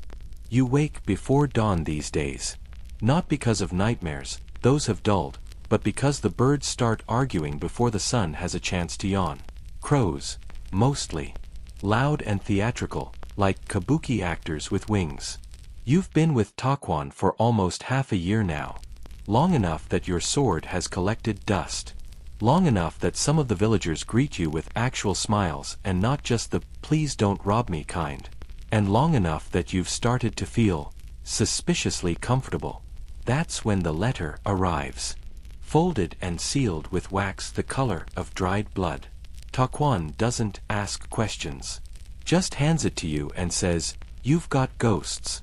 You wake before dawn these days. Not because of nightmares, those have dulled, but because the birds start arguing before the sun has a chance to yawn. Crows, mostly. Loud and theatrical, like kabuki actors with wings. You've been with Taquan for almost half a year now. Long enough that your sword has collected dust. Long enough that some of the villagers greet you with actual smiles and not just the "please don't rob me" kind. And long enough that you've started to feel suspiciously comfortable. That's when the letter arrives. Folded and sealed with wax the color of dried blood. Taquan doesn't ask questions. Just hands it to you and says, "You've got ghosts."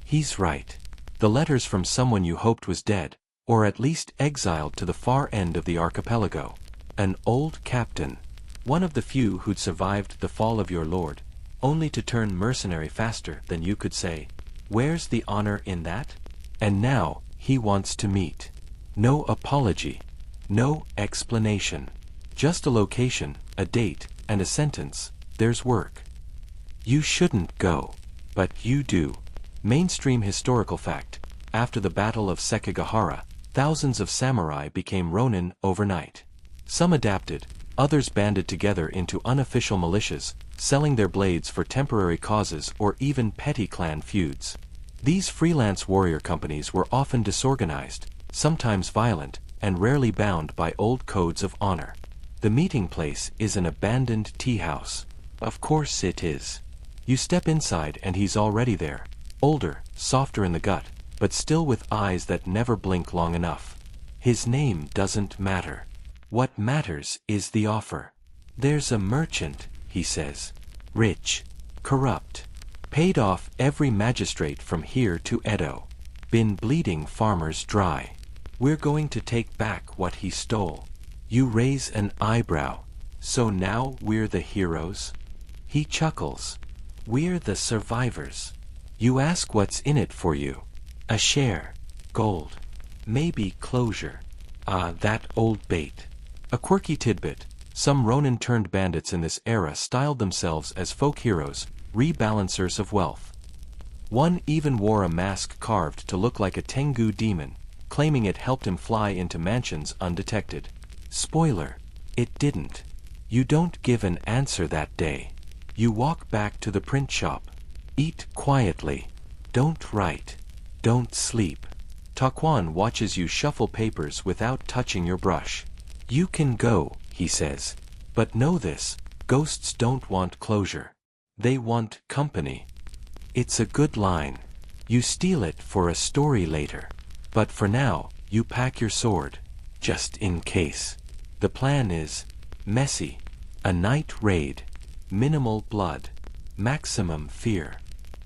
He's right. The letter's from someone you hoped was dead, or at least exiled to the far end of the archipelago. An old captain. One of the few who'd survived the fall of your lord, only to turn mercenary faster than you could say, "Where's the honor in that?" And now, he wants to meet. No apology. No explanation. Just a location, a date, and a sentence. There's work. You shouldn't go. But you do. Mainstream historical fact. After the Battle of Sekigahara, thousands of samurai became Ronin overnight. Some adapted, others banded together into unofficial militias, selling their blades for temporary causes or even petty clan feuds. These freelance warrior companies were often disorganized, sometimes violent, and rarely bound by old codes of honor. The meeting place is an abandoned tea house. Of course it is. You step inside and he's already there. Older, softer in the gut, but still with eyes that never blink long enough. His name doesn't matter. What matters is the offer. There's a merchant, he says. Rich. Corrupt. Paid off every magistrate from here to Edo. Been bleeding farmers dry. We're going to take back what he stole. You raise an eyebrow. So now we're the heroes? He chuckles. We're the survivors. You ask what's in it for you. A share. Gold. Maybe closure. Ah, that old bait. A quirky tidbit. Some Ronin turned bandits in this era styled themselves as folk heroes, rebalancers of wealth. One even wore a mask carved to look like a Tengu demon, claiming it helped him fly into mansions undetected. Spoiler. It didn't. You don't give an answer that day. You walk back to the print shop. Eat quietly. Don't write. Don't sleep. Taquan watches you shuffle papers without touching your brush. You can go, he says. But know this, ghosts don't want closure. They want company. It's a good line. You steal it for a story later. But for now, you pack your sword. Just in case. The plan is messy. A night raid. Minimal blood. Maximum fear.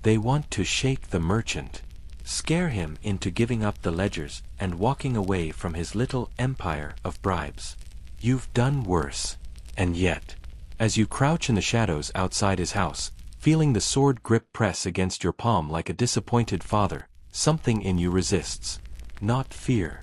They want to shake the merchant. Scare him into giving up the ledgers and walking away from his little empire of bribes. You've done worse. And yet, as you crouch in the shadows outside his house, feeling the sword grip press against your palm like a disappointed father, something in you resists. Not fear.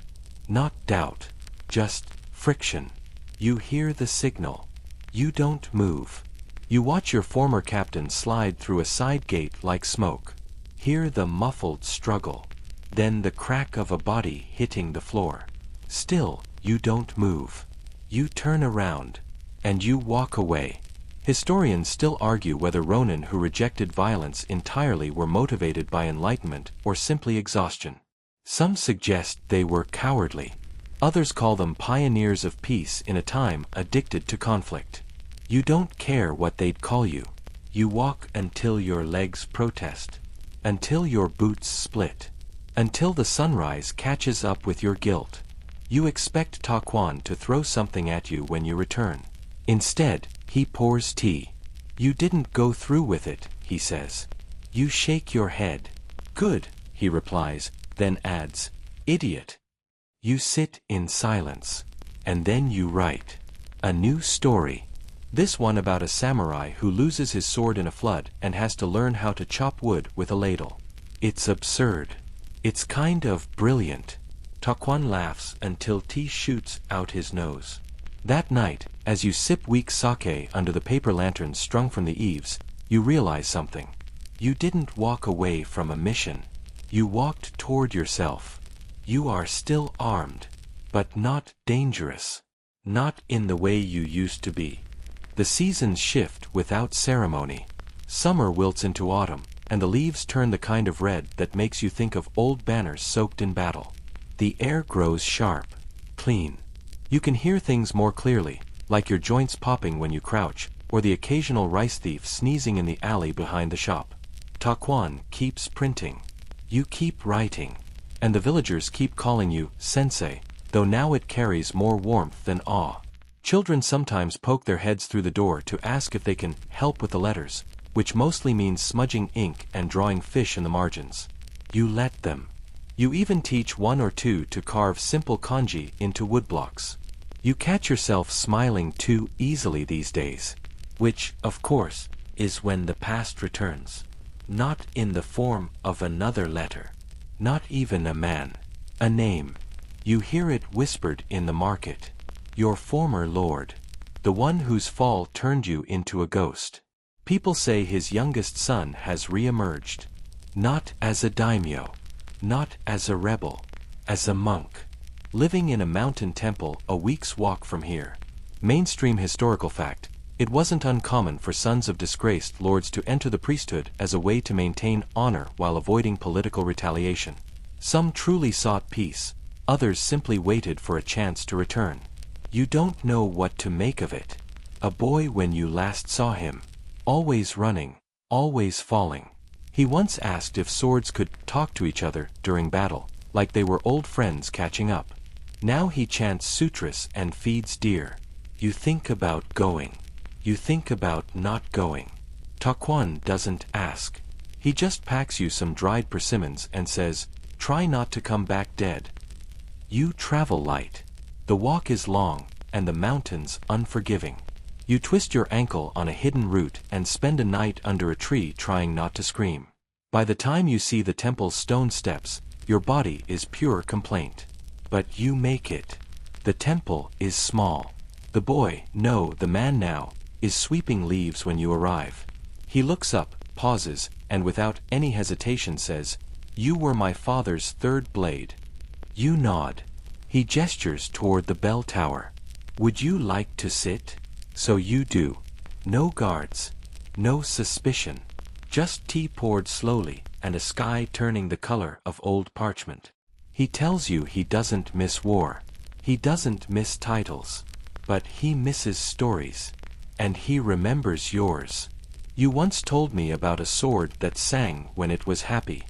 Not doubt. Just friction. You hear the signal. You don't move. You watch your former captain slide through a side gate like smoke. Hear the muffled struggle. Then the crack of a body hitting the floor. Still, you don't move. You turn around. And you walk away. Historians still argue whether Ronin who rejected violence entirely were motivated by enlightenment or simply exhaustion. Some suggest they were cowardly. Others call them pioneers of peace in a time addicted to conflict. You don't care what they'd call you. You walk until your legs protest. Until your boots split. Until the sunrise catches up with your guilt. You expect Taquan to throw something at you when you return. Instead, he pours tea. You didn't go through with it, he says. You shake your head. Good, he replies, then adds, idiot. You sit in silence. And then you write. A new story. This one about a samurai who loses his sword in a flood and has to learn how to chop wood with a ladle. It's absurd. It's kind of brilliant. Taquan laughs until tea shoots out his nose. That night, as you sip weak sake under the paper lanterns strung from the eaves, you realize something. You didn't walk away from a mission. You walked toward yourself. You are still armed, but not dangerous. Not in the way you used to be. The seasons shift without ceremony. Summer wilts into autumn, and the leaves turn the kind of red that makes you think of old banners soaked in battle. The air grows sharp, clean. You can hear things more clearly, like your joints popping when you crouch, or the occasional rice thief sneezing in the alley behind the shop. Taquan keeps printing. You keep writing. And the villagers keep calling you sensei, though now it carries more warmth than awe. Children sometimes poke their heads through the door to ask if they can help with the letters, which mostly means smudging ink and drawing fish in the margins. You let them. You even teach one or two to carve simple kanji into woodblocks. You catch yourself smiling too easily these days. Which, of course, is when the past returns. Not in the form of another letter. Not even a man. A name. You hear it whispered in the market. Your former lord. The one whose fall turned you into a ghost. People say his youngest son has re-emerged. Not as a daimyo. Not as a rebel. As a monk. Living in a mountain temple a week's walk from here. Mainstream historical fact. It wasn't uncommon for sons of disgraced lords to enter the priesthood as a way to maintain honor while avoiding political retaliation. Some truly sought peace, others simply waited for a chance to return. You don't know what to make of it. A boy when you last saw him. Always running, always falling. He once asked if swords could talk to each other during battle, like they were old friends catching up. Now he chants sutras and feeds deer. You think about going. You think about not going. Taquan doesn't ask. He just packs you some dried persimmons and says, try not to come back dead. You travel light. The walk is long, and the mountains unforgiving. You twist your ankle on a hidden route and spend a night under a tree trying not to scream. By the time you see the temple's stone steps, your body is pure complaint. But you make it. The temple is small. The boy, no, the man now, is sweeping leaves when you arrive. He looks up, pauses, and without any hesitation says, you were my father's third blade. You nod. He gestures toward the bell tower. Would you like to sit? So you do. No guards. No suspicion. Just tea poured slowly, and a sky turning the color of old parchment. He tells you he doesn't miss war. He doesn't miss titles. But he misses stories. And he remembers yours. You once told me about a sword that sang when it was happy.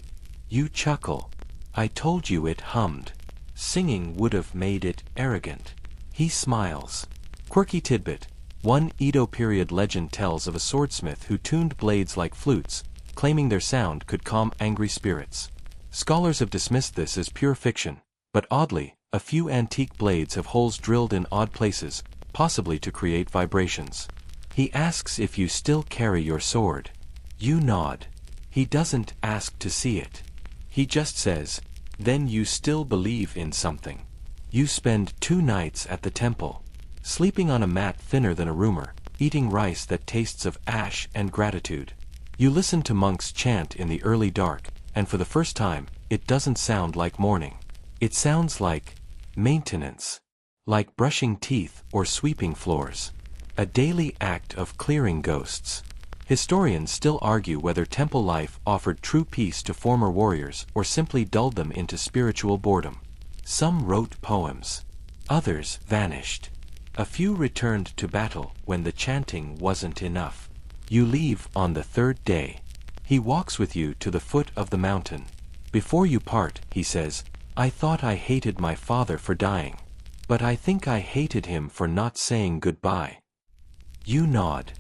You chuckle. I told you it hummed. Singing would have made it arrogant. He smiles. Quirky tidbit. One Edo period legend tells of a swordsmith who tuned blades like flutes, claiming their sound could calm angry spirits. Scholars have dismissed this as pure fiction, but oddly, a few antique blades have holes drilled in odd places, possibly to create vibrations. He asks if you still carry your sword. You nod. He doesn't ask to see it. He just says, then you still believe in something. You spend 2 nights at the temple, sleeping on a mat thinner than a rumor, eating rice that tastes of ash and gratitude. You listen to monks chant in the early dark, and for the first time, it doesn't sound like mourning. It sounds like maintenance. Like brushing teeth or sweeping floors. A daily act of clearing ghosts. Historians still argue whether temple life offered true peace to former warriors or simply dulled them into spiritual boredom. Some wrote poems. Others vanished. A few returned to battle when the chanting wasn't enough. You leave on the 3rd day. He walks with you to the foot of the mountain. Before you part, he says, I thought I hated my father for dying. But I think I hated him for not saying goodbye. You nod.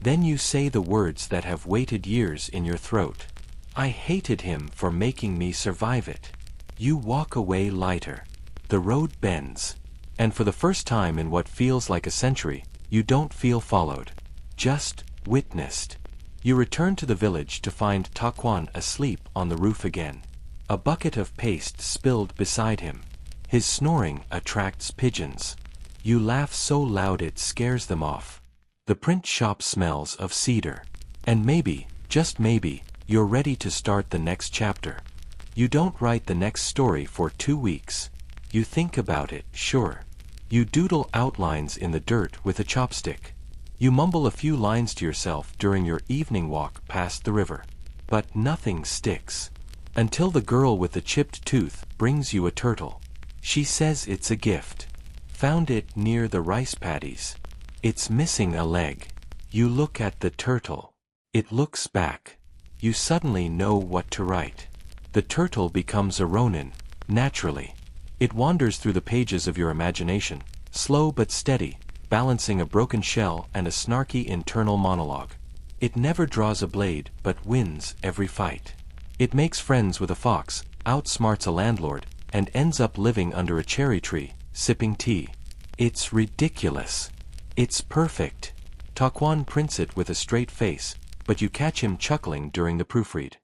Then you say the words that have waited years in your throat. I hated him for making me survive it. You walk away lighter. The road bends. And for the first time in what feels like a century, you don't feel followed. Just witnessed. You return to the village to find Taquan asleep on the roof again. A bucket of paste spilled beside him. His snoring attracts pigeons. You laugh so loud it scares them off. The print shop smells of cedar. And maybe, just maybe, you're ready to start the next chapter. You don't write the next story for 2 weeks. You think about it, sure. You doodle outlines in the dirt with a chopstick. You mumble a few lines to yourself during your evening walk past the river. But nothing sticks. Until the girl with the chipped tooth brings you a turtle. She says it's a gift. Found it near the rice paddies. It's missing a leg. You look at the turtle. It looks back. You suddenly know what to write. The turtle becomes a Ronin, naturally. It wanders through the pages of your imagination, slow but steady, balancing a broken shell and a snarky internal monologue. It never draws a blade but wins every fight. It makes friends with a fox, outsmarts a landlord, and ends up living under a cherry tree, sipping tea. It's ridiculous. It's perfect. Taquan prints it with a straight face, but you catch him chuckling during the proofread.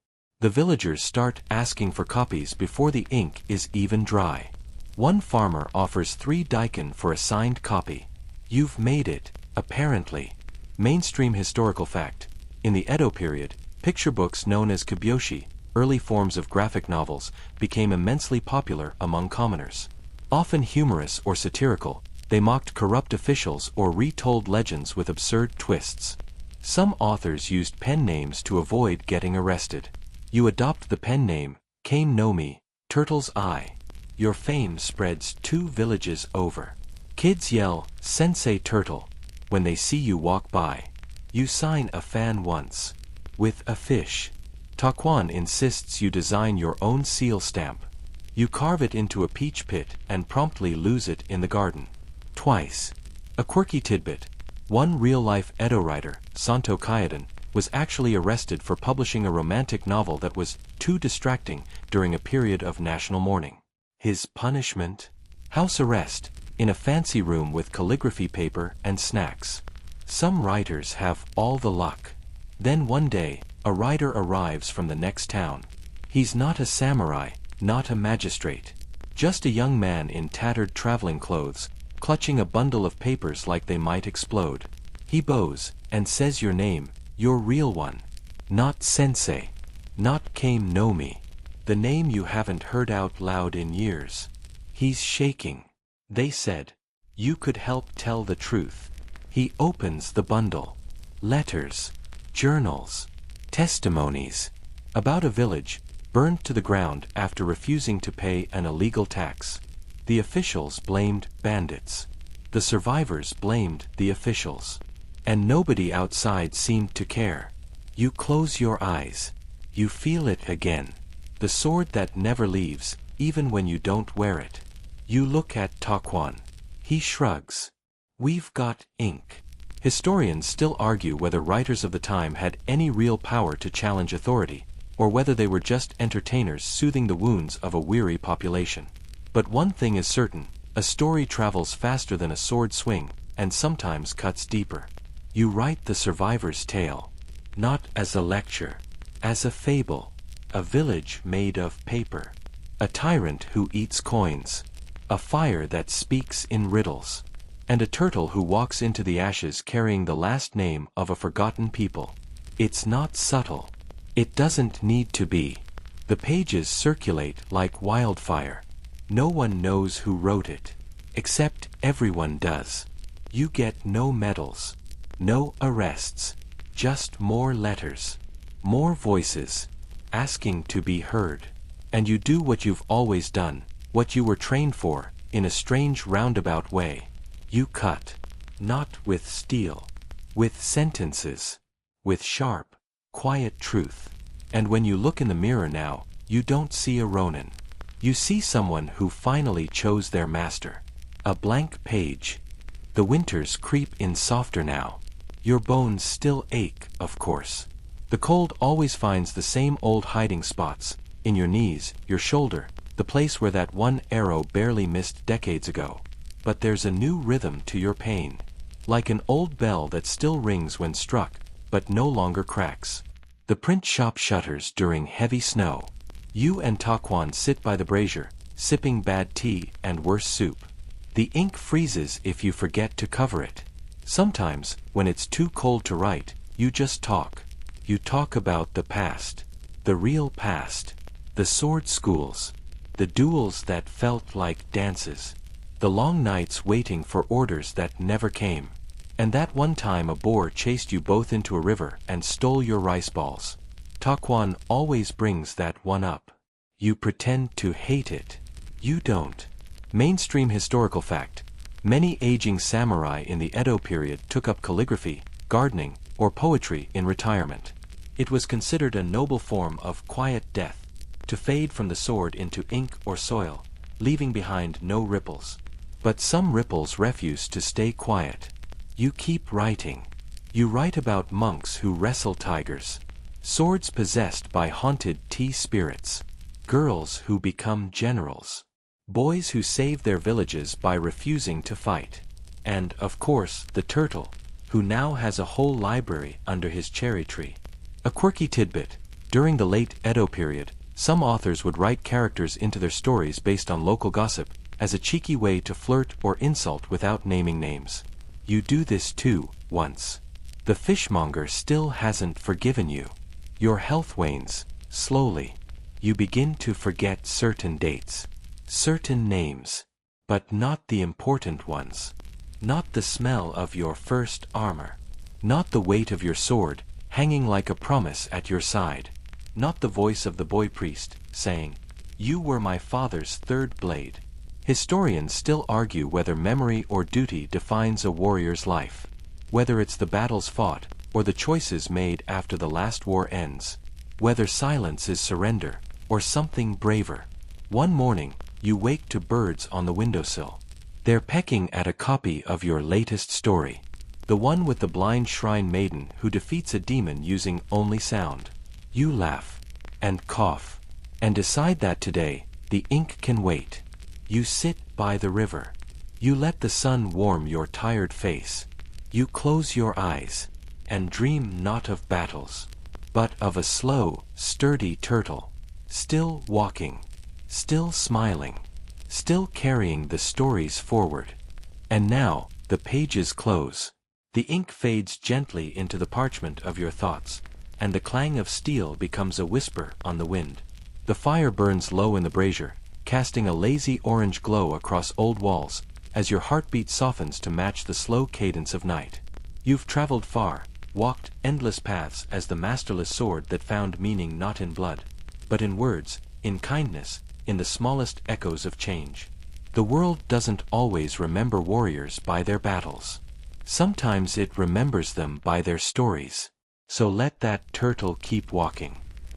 The villagers start asking for copies before the ink is even dry. One farmer offers 3 daikon for a signed copy. You've made it, apparently. Mainstream historical fact. In the Edo period, picture books known as kubyoshi, early forms of graphic novels, became immensely popular among commoners. Often humorous or satirical, they mocked corrupt officials or retold legends with absurd twists. Some authors used pen names to avoid getting arrested. You adopt the pen name, Kame no Mi, Turtle's Eye. Your fame spreads 2 villages over. Kids yell, Sensei Turtle, when they see you walk by. You sign a fan once. With a fish. Taquan insists you design your own seal stamp. You carve it into a peach pit and promptly lose it in the garden. Twice. A quirky tidbit. One real-life Edo writer, Santo Kyoden, was actually arrested for publishing a romantic novel that was too distracting during a period of national mourning. His punishment? House arrest, in a fancy room with calligraphy paper and snacks. Some writers have all the luck. Then one day, a writer arrives from the next town. He's not a samurai, not a magistrate. Just a young man in tattered traveling clothes, clutching a bundle of papers like they might explode. He bows, and says your name, your real one. Not Sensei. Not Kame no Mi. The name you haven't heard out loud in years. He's shaking. They said. You could help tell the truth. He opens the bundle. Letters, journals, testimonies about a village burned to the ground after refusing to pay an illegal tax. The officials blamed bandits. The survivors blamed the officials. And nobody outside seemed to care. You close your eyes. You feel it again. The sword that never leaves, even when you don't wear it. You look at Taquan. He shrugs. We've got ink. Historians still argue whether writers of the time had any real power to challenge authority, or whether they were just entertainers soothing the wounds of a weary population. But one thing is certain, a story travels faster than a sword swing, and sometimes cuts deeper. You write the survivor's tale, not as a lecture, as a fable, a village made of paper, a tyrant who eats coins, a fire that speaks in riddles, and a turtle who walks into the ashes carrying the last name of a forgotten people. It's not subtle. It doesn't need to be. The pages circulate like wildfire. No one knows who wrote it, except everyone does. You get no medals, no arrests, just more letters, more voices, asking to be heard. And you do what you've always done, what you were trained for, in a strange roundabout way. You cut, not with steel, with sentences, with sharp, quiet truth. And when you look in the mirror now, you don't see a Ronin. You see someone who finally chose their master. A blank page. The winters creep in softer now. Your bones still ache, of course. The cold always finds the same old hiding spots, in your knees, your shoulder, the place where that one arrow barely missed decades ago. But there's a new rhythm to your pain. Like an old bell that still rings when struck, but no longer cracks. The print shop shutters during heavy snow. You and Taquan sit by the brazier, sipping bad tea and worse soup. The ink freezes if you forget to cover it. Sometimes, when it's too cold to write, you just talk. You talk about the past. The real past. The sword schools. The duels that felt like dances. The long nights waiting for orders that never came. And that one time a boar chased you both into a river and stole your rice balls. Taquan always brings that one up. You pretend to hate it. You don't. Mainstream historical fact. Many aging samurai in the Edo period took up calligraphy, gardening, or poetry in retirement. It was considered a noble form of quiet death, to fade from the sword into ink or soil, leaving behind no ripples. But some ripples refuse to stay quiet. You keep writing. You write about monks who wrestle tigers, swords possessed by haunted tea spirits, girls who become generals, boys who save their villages by refusing to fight, and, of course, the turtle, who now has a whole library under his cherry tree. A quirky tidbit: during the late Edo period, some authors would write characters into their stories based on local gossip, as a cheeky way to flirt or insult without naming names. You do this too, once. The fishmonger still hasn't forgiven you. Your health wanes, slowly. You begin to forget certain dates, certain names, but not the important ones. Not the smell of your first armor. Not the weight of your sword, hanging like a promise at your side. Not the voice of the boy priest, saying, "You were my father's third blade." Historians still argue whether memory or duty defines a warrior's life. Whether it's the battles fought, or the choices made after the last war ends. Whether silence is surrender, or something braver. One morning, you wake to birds on the windowsill. They're pecking at a copy of your latest story. The one with the blind shrine maiden who defeats a demon using only sound. You laugh, and cough, and decide that today, the ink can wait. You sit by the river. You let the sun warm your tired face. You close your eyes, and dream not of battles, but of a slow, sturdy turtle, still walking, still smiling, still carrying the stories forward. And now, the pages close. The ink fades gently into the parchment of your thoughts, and the clang of steel becomes a whisper on the wind. The fire burns low in the brazier, casting a lazy orange glow across old walls, as your heartbeat softens to match the slow cadence of night. You've traveled far, walked endless paths as the masterless sword that found meaning not in blood, but in words, in kindness, in the smallest echoes of change. The world doesn't always remember warriors by their battles. Sometimes it remembers them by their stories. So let that turtle keep walking.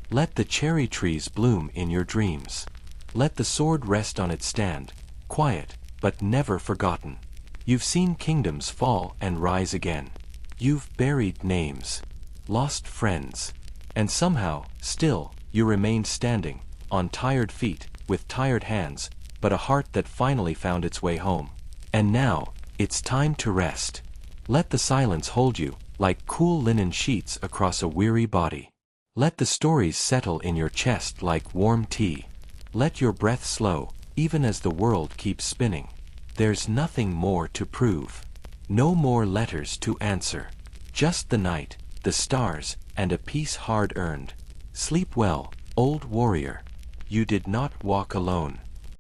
Let the cherry trees bloom in your dreams. Let the sword rest on its stand, quiet, but never forgotten. You've seen kingdoms fall and rise again. You've buried names, lost friends, and somehow, still, you remained standing, on tired feet, with tired hands, but a heart that finally found its way home. And now, it's time to rest. Let the silence hold you, like cool linen sheets across a weary body. Let the stories settle in your chest like warm tea. Let your breath slow, even as the world keeps spinning. There's nothing more to prove. No more letters to answer. Just the night, the stars, and a peace hard-earned. Sleep well, old warrior. You did not walk alone.